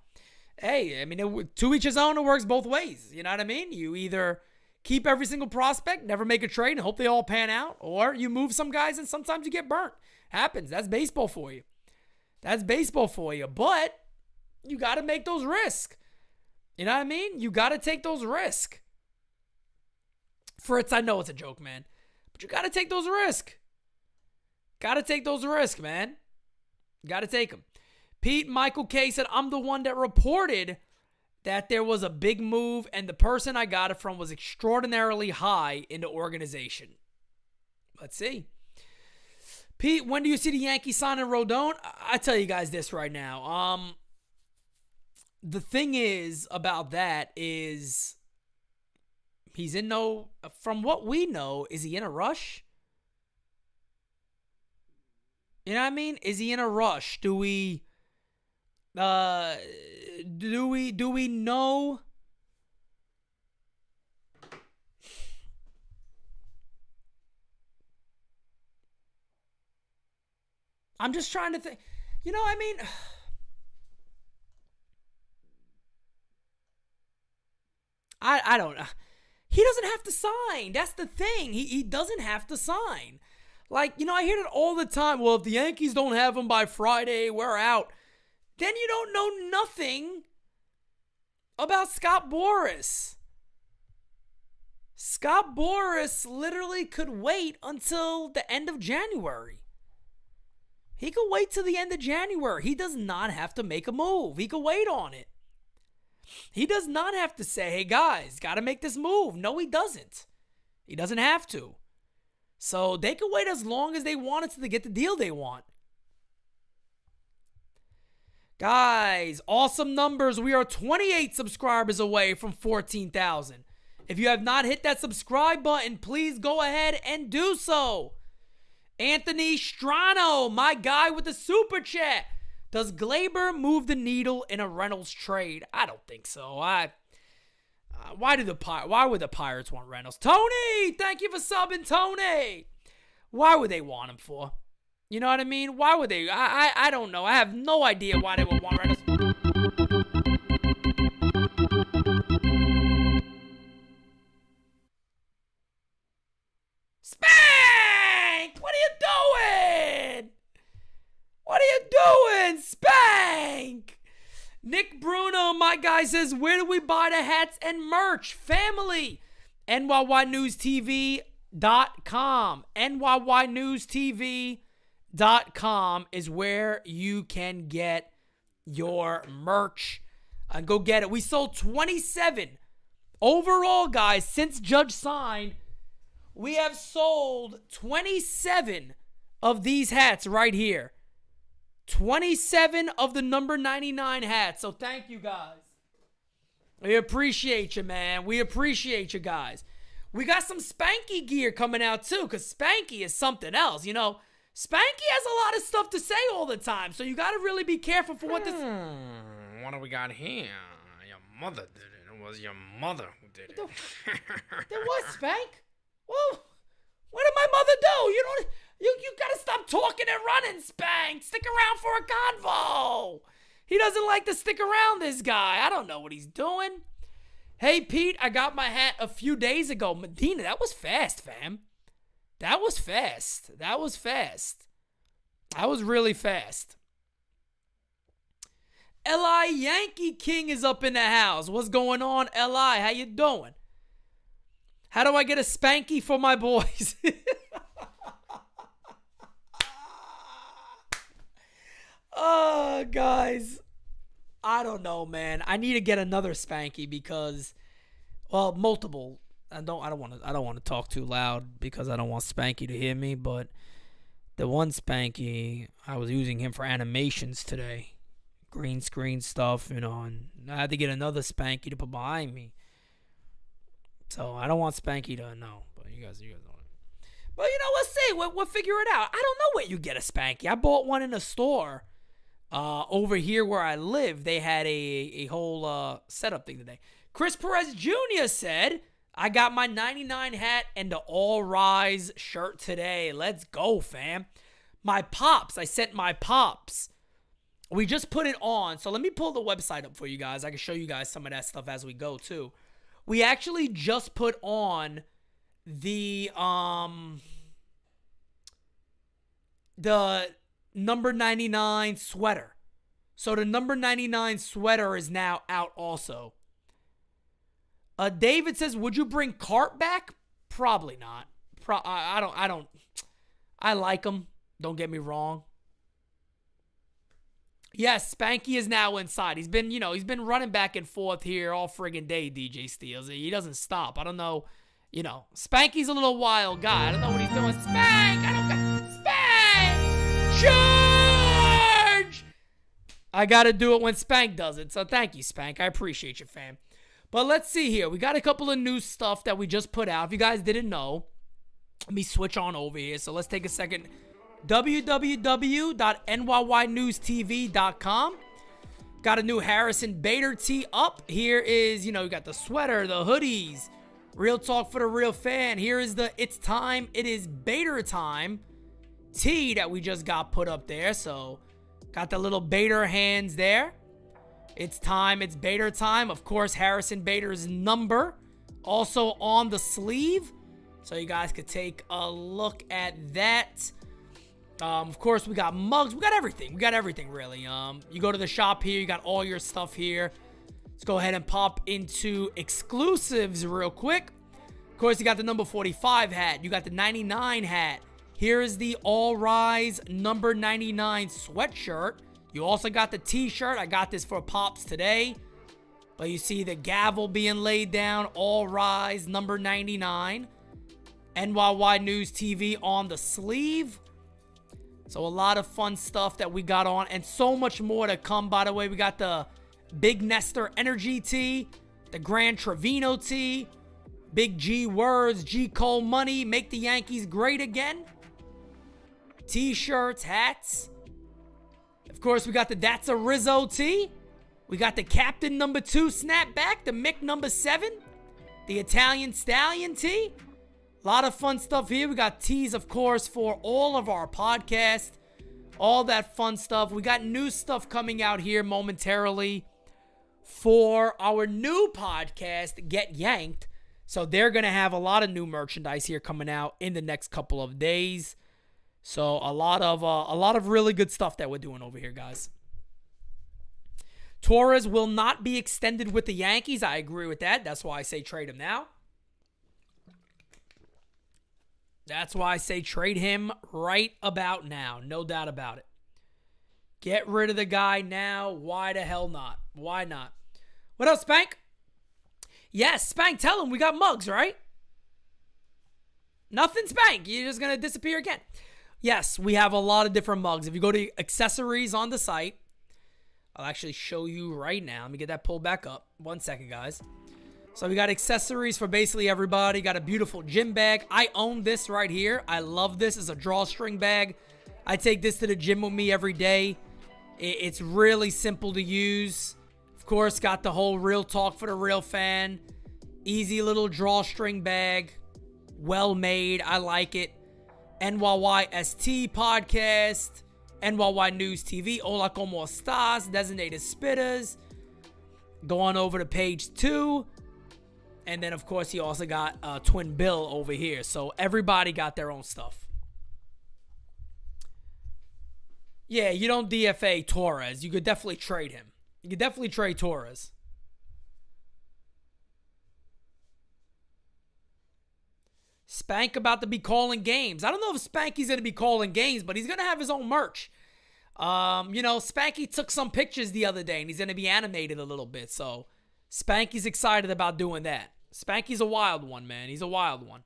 Hey, I mean, to each his own. It works both ways. You know what I mean? You either keep every single prospect, never make a trade, and hope they all pan out, or you move some guys and sometimes you get burnt. Happens. That's baseball for you. That's baseball for you. But you got to make those risks. You know what I mean? You got to take those risks. Fritz, I know it's a joke, man. But you got to take those risks. Got to take those risks, man. Got to take them. Pete Michael K said, I'm the one that reported that there was a big move and the person I got it from was extraordinarily high in the organization. Let's see. Pete, when do you see the Yankees signing Rodon? I tell you guys this right now. The thing is about that is he's in from what we know, is he in a rush? You know what I mean? Is he in a rush? Do we know? I'm just trying to think. You know, I mean, I don't know. He doesn't have to sign. That's the thing. He doesn't have to sign. Like, you know, I hear it all the time. Well, if the Yankees don't have him by Friday, we're out. Then you don't know nothing about Scott Boras. Scott Boras literally could wait until the end of January. He could wait till the end of January. He does not have to make a move. He could wait on it. He does not have to say, hey, guys, got to make this move. No, he doesn't. He doesn't have to. So they can wait as long as they want until they get the deal they want. Guys, awesome numbers. We are 28 subscribers away from 14,000. If you have not hit that subscribe button, please go ahead and do so. Anthony Strano, my guy with the super chat. Does Gleyber move the needle in a Reynolds trade? I don't think so. Why would the Pirates want Reynolds? Tony, thank you for subbing, Tony. Why would they want him for? You know what I mean? Why would they? I don't know. I have no idea why they would want Reynolds. Spank! What are you doing? What are you doing, Spank? Nick Bruno, my guy, says, where do we buy the hats and merch? Family. NyynewsTV.com. NyynewsTV.com is where you can get your merch. And go get it. We sold 27 overall, guys, since Judge signed. We have sold 27 of these hats right here. 27 of the number 99 hats. So thank you, guys. We appreciate you, man. We appreciate you guys. We got some Spanky gear coming out, too, because Spanky is something else. You know, Spanky has a lot of stuff to say all the time, so you got to really be careful for what this... What do we got here? Your mother did it. It was your mother who did it. There was Spank? Whoa, what did my mother do? You gotta stop talking and running, Spank. Stick around for a convo. He doesn't like to stick around, this guy. I don't know what he's doing. Hey, Pete, I got my hat a few days ago. Medina, that was fast, fam. That was fast. That was really fast. Li Yankee King is up in the house. What's going on, Li? How you doing? How do I get a Spanky for my boys? Oh, guys. I don't know, man. I need to get another Spanky because, well, multiple. I don't want to talk too loud because I don't want Spanky to hear me, but the one Spanky, I was using him for animations today. Green screen stuff, you know, and I had to get another Spanky to put behind me. So I don't want Spanky to know, but you guys know it. But you know, let's see. We'll figure it out. I don't know where you get a Spanky. I bought one in a store over here where I live. They had a whole setup thing today. Chris Perez Jr. said, I got my 99 hat and the All Rise shirt today. Let's go, fam. My pops. I sent my pops. We just put it on. So let me pull the website up for you guys. I can show you guys some of that stuff as we go, too. We actually just put on the number 99 sweater. So the number 99 sweater is now out also. David says, would you bring Cart back? Probably not. I like him. Don't get me wrong. Yes, Spanky is now inside. He's been running back and forth here all friggin' day, DJ Steels. He doesn't stop. I don't know. Spanky's a little wild guy. I don't know what he's doing. Spank! Spank! Charge! I gotta do it when Spank does it. So thank you, Spank. I appreciate you, fam. But let's see here. We got a couple of new stuff that we just put out. If you guys didn't know, let me switch on over here. So let's take a second. www.nyynewstv.com. Got a new Harrison Bader tee up. Here is, we got the sweater, the hoodies. Real talk for the real fan. Here is the It's Time, It Is Bader Time tee that we just got put up there. So, got the little Bader hands there. It's time, it's Bader time. Of course, Harrison Bader's number also on the sleeve. So, you guys could take a look at that. Of course, we got mugs. We got everything. We got everything, really. You go to the shop here. You got all your stuff here. Let's go ahead and pop into exclusives real quick. Of course, you got the number 45 hat. You got the 99 hat. Here is the All Rise number 99 sweatshirt. You also got the t-shirt. I got this for Pops today. But you see the gavel being laid down. All Rise number 99. NYY News TV on the sleeve. So a lot of fun stuff that we got on, and so much more to come. By the way, we got the Big Nestor Energy tee, the Grand Trevino tee, Big G Words, G Cole Money, Make the Yankees Great Again, t-shirts, hats. Of course, we got the That's a Rizzo tee. We got the Captain number 2 snapback, the Mick number 7, the Italian Stallion tee. A lot of fun stuff here. We got tees, of course, for all of our podcasts. All that fun stuff. We got new stuff coming out here momentarily for our new podcast, Get Yanked. So they're going to have a lot of new merchandise here coming out in the next couple of days. So a lot of really good stuff that we're doing over here, guys. Torres will not be extended with the Yankees. I agree with that. That's why I say trade him now. That's why I say trade him right about now. No doubt about it. Get rid of the guy now. Why the hell not? Why not? What else, Spank? Yes, Spank, tell him we got mugs, right? Nothing, Spank. You're just going to disappear again. Yes, we have a lot of different mugs. If you go to accessories on the site, I'll actually show you right now. Let me get that pulled back up. 1 second, guys. So we got accessories for basically everybody. Got a beautiful gym bag. I own this right here. I love this. It's a drawstring bag. I take this to the gym with me every day. It's really simple to use. Of course, got the whole Real Talk for the Real Fan. Easy little drawstring bag. Well made. I like it. NYYST podcast. NYY News TV. Hola, como estás? Designated Spitters. Go on over to page 2. And then, of course, he also got Twin Bill over here. So everybody got their own stuff. Yeah, you don't DFA Torres. You could definitely trade him. You could definitely trade Torres. Spank about to be calling games. I don't know if Spanky's going to be calling games, but he's going to have his own merch. Spanky took some pictures the other day, and he's going to be animated a little bit. So Spanky's excited about doing that. Spanky's a wild one, man. He's a wild one.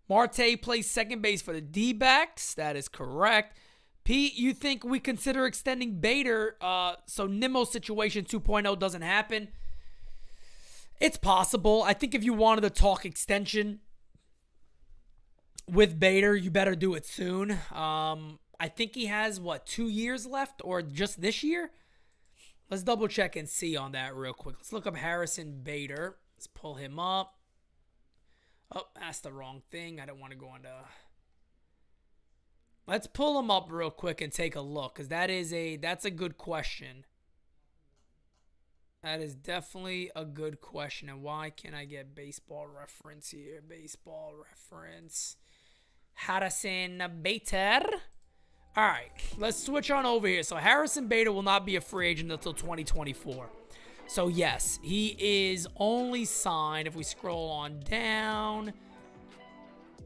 Marte plays second base for the D-backs. That is correct. Pete, you think we consider extending Bader so Nimmo's situation 2.0 doesn't happen? It's possible. I think if you wanted to talk extension with Bader, you better do it soon. I think he has, 2 years left or just this year? Let's double check and see on that real quick. Let's look up Harrison Bader. Let's pull him up. Oh, that's the wrong thing. I don't want to go into... Let's pull him up real quick and take a look, because that's a good question. That is definitely a good question. And why can't I get baseball reference here? Baseball reference. Harrison Bader. All right, let's switch on over here. So Harrison Bader will not be a free agent until 2024. So yes, he is only signed. If we scroll on down,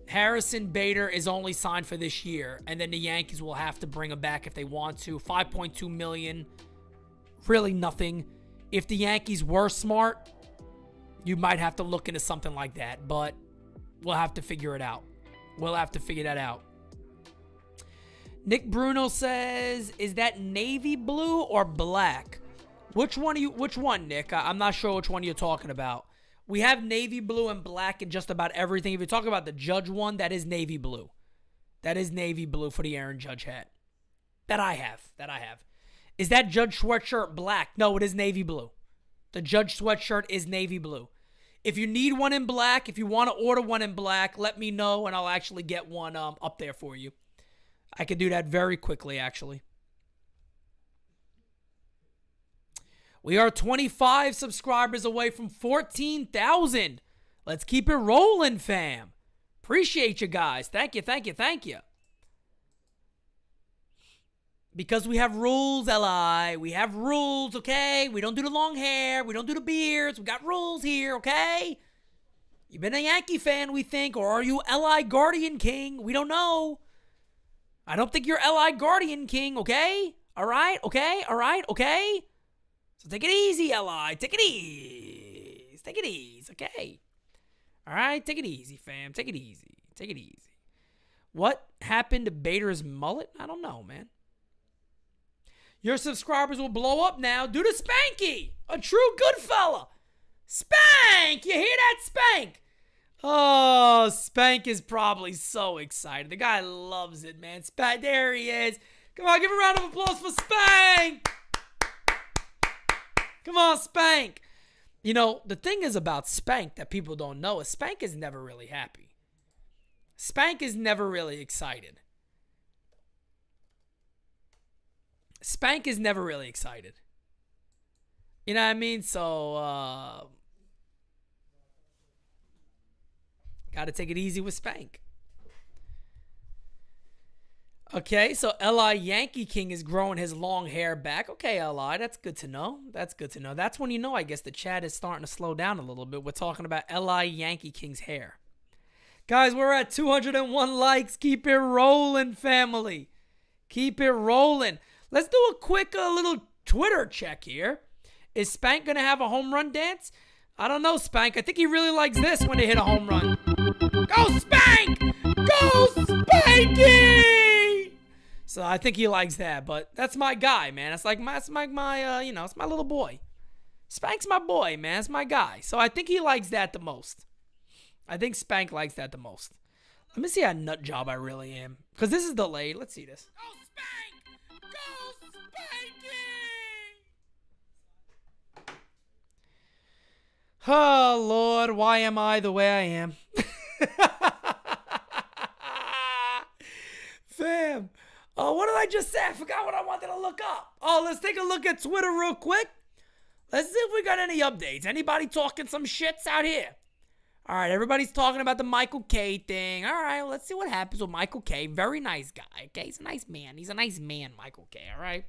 Harrison Bader is only signed for this year. And then the Yankees will have to bring him back if they want to. $5.2 million. Really nothing. If the Yankees were smart, you might have to look into something like that. But we'll have to figure it out. We'll have to figure that out. Nick Bruno says, is that navy blue or black? Which one, Nick? I'm not sure which one you're talking about. We have navy blue and black in just about everything. If you talk about the Judge one, that is navy blue. That is navy blue for the Aaron Judge hat. That I have. Is that Judge sweatshirt black? No, it is navy blue. The Judge sweatshirt is navy blue. If you need one in black, if you want to order one in black, let me know and I'll actually get one up there for you. I can do that very quickly, actually. We are 25 subscribers away from 14,000. Let's keep it rolling, fam. Appreciate you guys. Thank you. Because we have rules, Li. We have rules, okay? We don't do the long hair. We don't do the beards. We got rules here, okay? You've been a Yankee fan, we think, or are you Li Guardian King? We don't know. I don't think you're Li Guardian King, okay? All right, okay? So take it easy, Li. Take it easy, okay? All right, take it easy, fam. Take it easy. What happened to Bader's mullet? I don't know, man. Your subscribers will blow up now due to Spanky, a true good fella. Spank! You hear that, Spank? Oh, Spank is probably so excited. The guy loves it, man. Spank, there he is. Come on, give a round of applause for Spank. Come on, Spank. You know, the thing is about Spank that people don't know is Spank is never really happy. Spank is never really excited. Spank is never really excited. You know what I mean? So, gotta take it easy with Spank. Okay, so L.I. Yankee King is growing his long hair back. Okay, L.I., that's good to know. That's good to know. That's when you know, I guess, the chat is starting to slow down a little bit. We're talking about L.I. Yankee King's hair. Guys, we're at 201 likes. Keep it rolling, family. Keep it rolling. Let's do a quick little Twitter check here. Is Spank going to have a home run dance? I don't know, Spank. I think he really likes this when they hit a home run. Go, Spank! Go, Spanky! So I think he likes that, but that's my guy, man. It's like my it's my little boy. Spank's my boy, man. It's my guy. So I think he likes that the most. I think Spank likes that the most. Let me see how nut job I really am. Because this is delayed. Let's see this. Go, Spank! Go, Spanky! Oh, Lord, why am I the way I am? Fam. Oh, what did I just say? I forgot what I wanted to look up. Oh, let's take a look at Twitter real quick. Let's see if we got any updates. Anybody talking some shits out here? All right, everybody's talking about the Michael K thing. All right, let's see what happens with Michael K. Very nice guy, okay? He's a nice man. He's a nice man, Michael K., all right?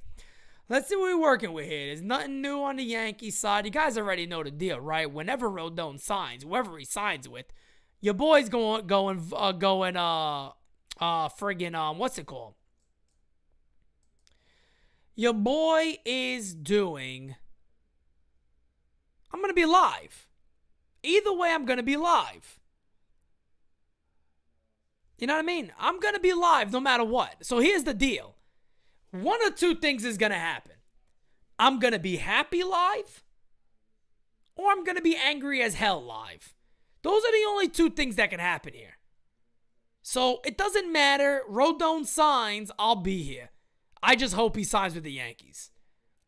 Let's see what we're working with here. There's nothing new on the Yankees side. You guys already know the deal, right? Whenever Rodon signs, whoever he signs with, your boy's what's it called? Your boy is doing, I'm going to be live. Either way, I'm going to be live. You know what I mean? I'm going to be live no matter what. So here's the deal. One of two things is going to happen. I'm going to be happy live, or I'm going to be angry as hell live. Those are the only two things that can happen here. So it doesn't matter. Rodon signs, I'll be here. I just hope he signs with the Yankees.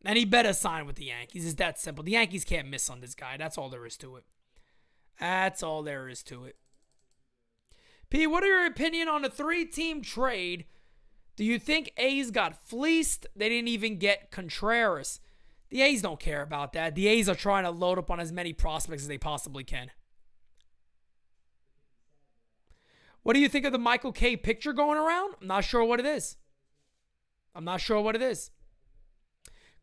And he better sign with the Yankees. It's that simple. The Yankees can't miss on this guy. That's all there is to it. That's all there is to it. P, what are your opinion on a 3-team trade? Do you think A's got fleeced? They didn't even get Contreras. The A's don't care about that. The A's are trying to load up on as many prospects as they possibly can. What do you think of the Michael K picture going around? I'm not sure what it is.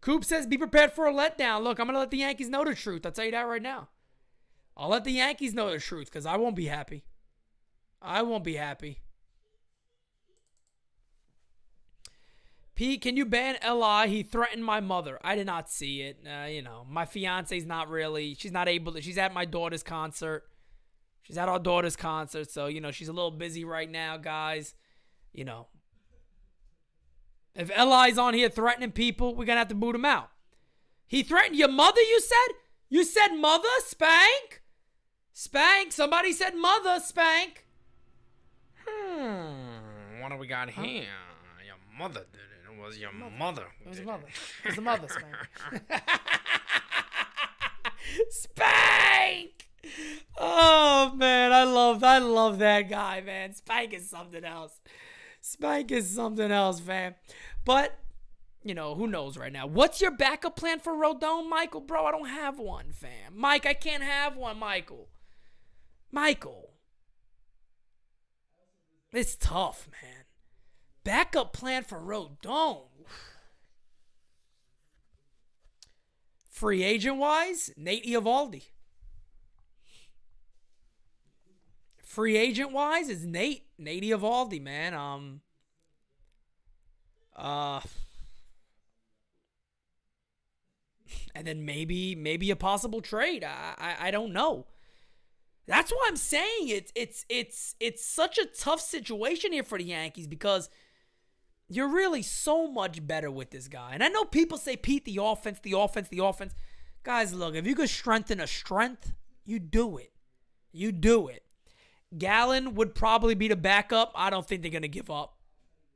Coop says, be prepared for a letdown. Look, I'm going to let the Yankees know the truth. I'll tell you that right now. I'll let the Yankees know the truth because I won't be happy. P, can you ban L.I.? He threatened my mother. I did not see it. My fiance's not really, she's not able to, she's at my daughter's concert. She's at our daughter's concert, so, she's a little busy right now, guys. If L.I.'s on here threatening people, we're going to have to boot him out. He threatened your mother, you said? You said mother, Spank? Spank, somebody said mother, Spank. What do we got here? Your mother did it. It was your mother. It was the mother. It was the mother, Spank. Spank! Oh, man, I love that guy, man. Spank is something else. Fam. But, who knows right now? What's your backup plan for Rodon, Michael? Bro, I don't have one, fam. Mike, I can't have one, Michael. It's tough, man. Backup plan for Rodon. Free agent-wise, Nate Eovaldi. Free agent-wise is Nate Eovaldi, man. And then maybe a possible trade. I don't know. That's why I'm saying it's such a tough situation here for the Yankees because you're really so much better with this guy. And I know people say, Pete, the offense. Guys, look, if you could strengthen a strength, you do it. You do it. Gallen would probably be the backup. I don't think they're going to give up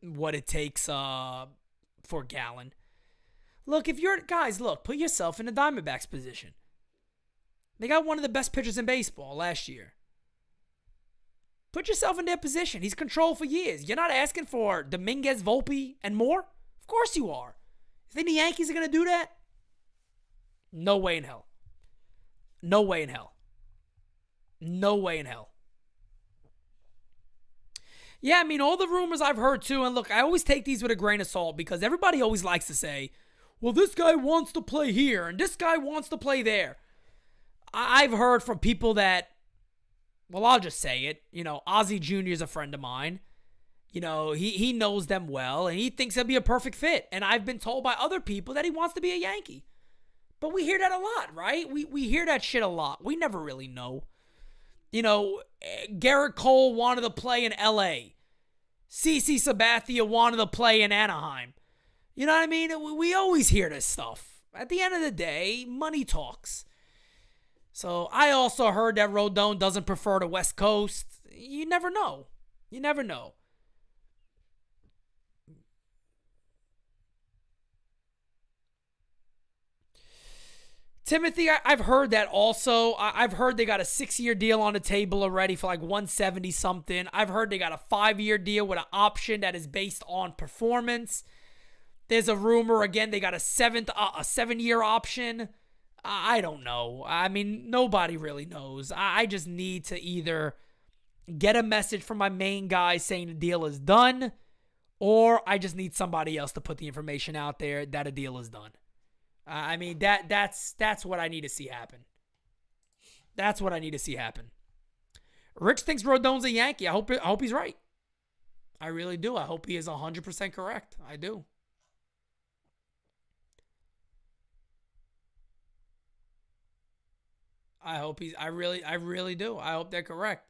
what it takes for Gallen. Look, if you're... Guys, look, put yourself in the Diamondbacks position. They got one of the best pitchers in baseball last year. Put yourself in their position. He's controlled for years. You're not asking for Dominguez, Volpe, and more? Of course you are. You think the Yankees are going to do that? No way in hell. No way in hell. No way in hell. Yeah, I mean, all the rumors I've heard too, and look, I always take these with a grain of salt because everybody always likes to say, well, this guy wants to play here and this guy wants to play there. I've heard from people that, well, I'll just say it. You know, Ozzie Jr. is a friend of mine. You know, he knows them well, and he thinks he'll be a perfect fit. And I've been told by other people that he wants to be a Yankee. But we hear that a lot, right? We hear that shit a lot. We never really know. You know, Garrett Cole wanted to play in L.A. CeCe Sabathia wanted to play in Anaheim. You know what I mean? We always hear this stuff. At the end of the day, money talks. So I also heard that Rodon doesn't prefer the West Coast. You never know. You never know. Timothy, I've heard that also. I've heard they got a 6-year deal on the table already for like 170 something. I've heard they got a 5-year deal with an option that is based on performance. There's a rumor again they got a 7-year option. I don't know. I mean, nobody really knows. I just need to either get a message from my main guy saying the deal is done, or I just need somebody else to put the information out there that a deal is done. I mean, that's what I need to see happen. That's what I need to see happen. Rich thinks Rodon's a Yankee. I hope he's right. I really do. I hope he is 100% correct. I do. I really do. I hope they're correct.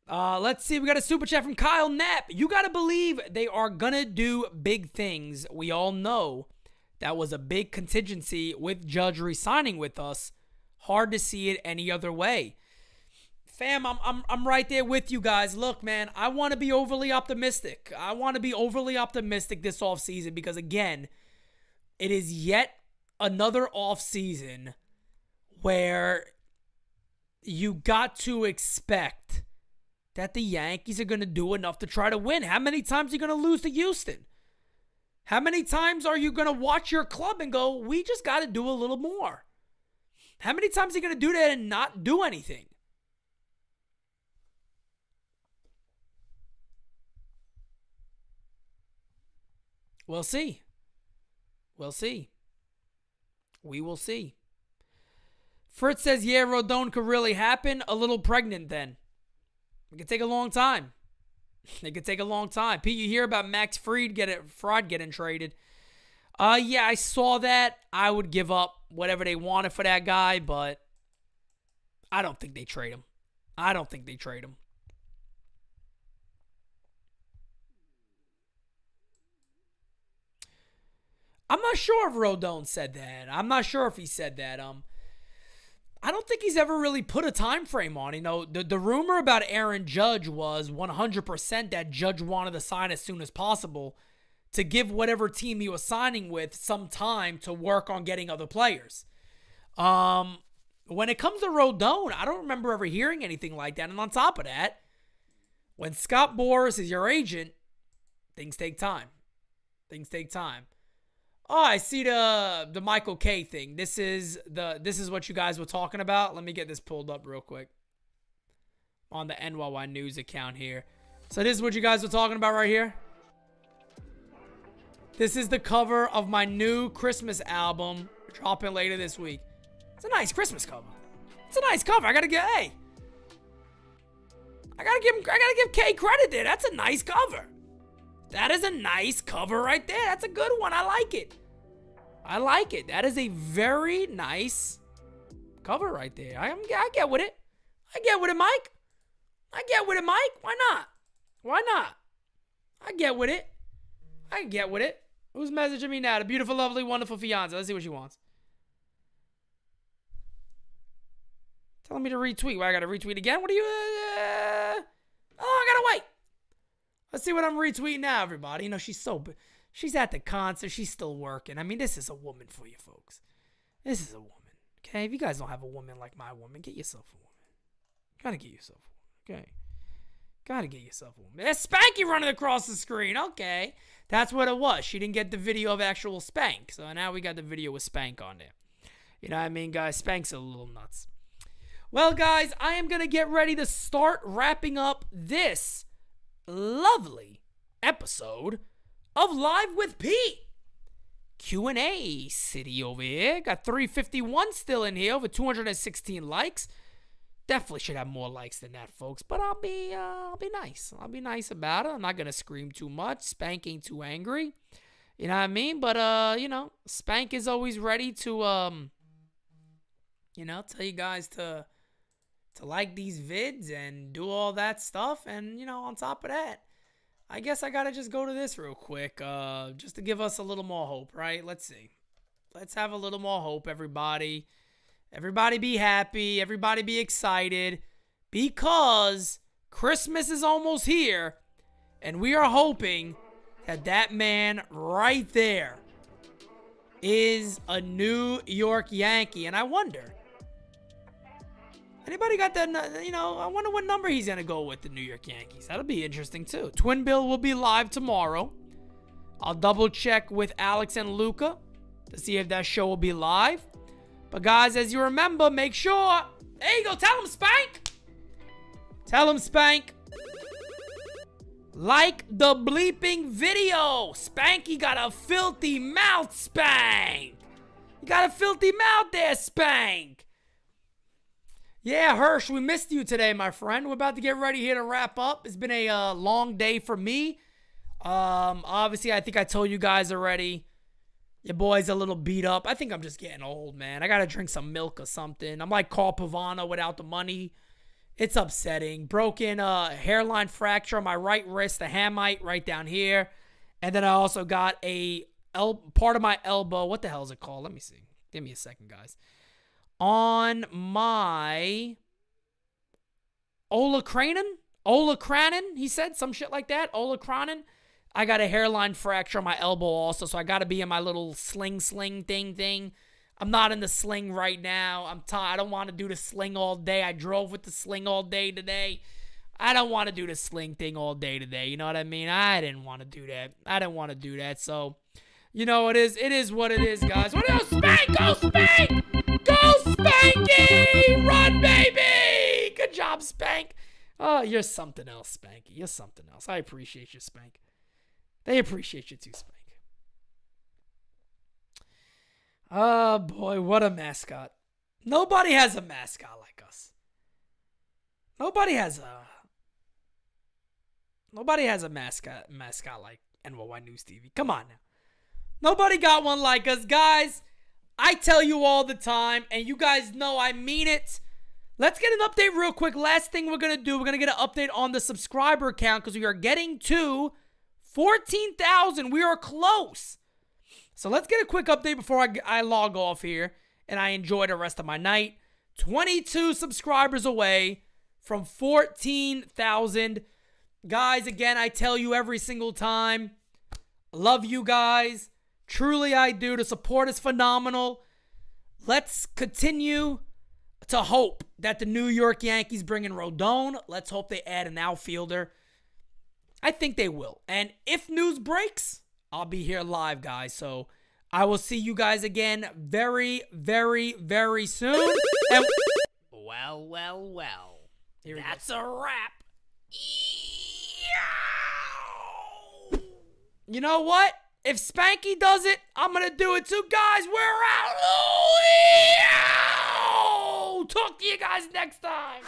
Let's see. We got a super chat from Kyle Knapp. You got to believe they are going to do big things. We all know that was a big contingency with Judge re-signing with us. Hard to see it any other way. Fam, I'm right there with you guys. Look, man, I want to be overly optimistic. I want to be overly optimistic this offseason because, again, it is yet another offseason where you got to expect that the Yankees are going to do enough to try to win. How many times are you going to lose to Houston? How many times are you going to watch your club and go, we just got to do a little more? How many times are you going to do that and not do anything? We'll see. We'll see. We will see. Fritz says, yeah, Rodon could really happen. A little pregnant then. It could take a long time. It could take a long time. Pete, you hear about Max Fried getting traded. Yeah, I saw that. I would give up whatever they wanted for that guy, but I don't think they trade him. I'm not sure if Rodon said that. I'm not sure if he said that. I don't think he's ever really put a time frame on. You know, the rumor about Aaron Judge was 100% that Judge wanted to sign as soon as possible to give whatever team he was signing with some time to work on getting other players. When it comes to Rodon, I don't remember ever hearing anything like that. And on top of that, when Scott Boras is your agent, things take time. Oh, I see the Michael K thing. This is what you guys were talking about. Let me get this pulled up real quick on the NYY News account here. So this is what you guys were talking about right here. This is the cover of my new Christmas album dropping later this week. It's a nice Christmas cover. I gotta give K credit there. That's a nice cover. That is a nice cover right there. That's a good one. I like it. I like it. That is a very nice cover right there. I get with it. I get with it, Mike. I get with it, Mike. Why not? Why not? I get with it. I get with it. Who's messaging me now? The beautiful, lovely, wonderful fiance. Let's see what she wants. Telling me to retweet. Well, I got to retweet again? What are you... Oh, I got to wait. Let's see what I'm retweeting now, everybody. You know, she's at the concert. She's still working. I mean, this is a woman for you, folks. This is a woman. Okay? If you guys don't have a woman like my woman, get yourself a woman. Gotta get yourself a woman. Okay? Gotta get yourself a woman. There's Spanky running across the screen. Okay. That's what it was. She didn't get the video of actual Spank. So now we got the video with Spank on there. You know what I mean, guys? Spank's a little nuts. Well, guys, I am going to get ready to start wrapping up this lovely episode of Live with Pete. Q&A city over here. Got 351 still in here, over 216 likes. Definitely should have more likes than that, folks. But I'll be nice. I'll be nice about it. I'm not gonna scream too much. Spank ain't too angry. You know what I mean? But you know, Spank is always ready to you know, tell you guys to like these vids and do all that stuff. And you know, on top of that, I guess I gotta just go to this real quick, just to give us a little more hope, right? Let's see. Let's have a little more hope, everybody. Everybody be happy. Everybody be excited. Because Christmas is almost here. And we are hoping that that man right there is a New York Yankee. And I wonder, anybody got that, you know, I wonder what number he's going to go with the New York Yankees. That'll be interesting too. Twin Bill will be live tomorrow. I'll double check with Alex and Luca to see if that show will be live. But guys, as you remember, make sure... There you go. Tell him, Spank. Tell him, Spank. Like the bleeping video. Spanky got a filthy mouth, Spank. You got a filthy mouth there, Spank. Yeah, Hirsch, we missed you today, my friend. We're about to get ready here to wrap up. It's been a long day for me. Obviously, I think I told you guys already. Your boy's a little beat up. I think I'm just getting old, man. I got to drink some milk or something. I'm like Carl Pavano without the money. It's upsetting. Broken hairline fracture on my right wrist, the hamite right down here. And then I also got a part of my elbow. What the hell is it called? Let me see. Give me a second, guys. On my olecranon, he said. Some shit like that. Olecranon. I got a hairline fracture on my elbow also, so I got to be in my little sling thing. I'm not in the sling right now. I'm tired. I don't want to do the sling all day. I drove with the sling all day today. I don't want to do the sling thing all day today. You know what I mean? I didn't want to do that. So, you know, it is what it is, guys. What else? Spank! Go, Spank! Go, Spanky! Run, baby! Good job, Spank. Oh, you're something else, Spanky. You're something else. I appreciate you, Spank. They appreciate you too, Spank. Oh, boy, what a mascot. Nobody has a mascot like us. Nobody has a mascot like NyynewsTV. Come on now. Nobody got one like us, guys. I tell you all the time, and you guys know I mean it. Let's get an update real quick. Last thing we're going to do, we're going to get an update on the subscriber count because we are getting to 14,000. We are close. So let's get a quick update before I log off here and I enjoy the rest of my night. 22 subscribers away from 14,000. Guys, again, I tell you every single time, love you guys. Truly, I do. The support is phenomenal. Let's continue to hope that the New York Yankees bring in Rodon. Let's hope they add an outfielder. I think they will. And if news breaks, I'll be here live, guys. So I will see you guys again very, very, very soon. And Well. That's a wrap. You know what? If Spanky does it, I'm going to do it too. Guys, we're out. Talk to you guys next time.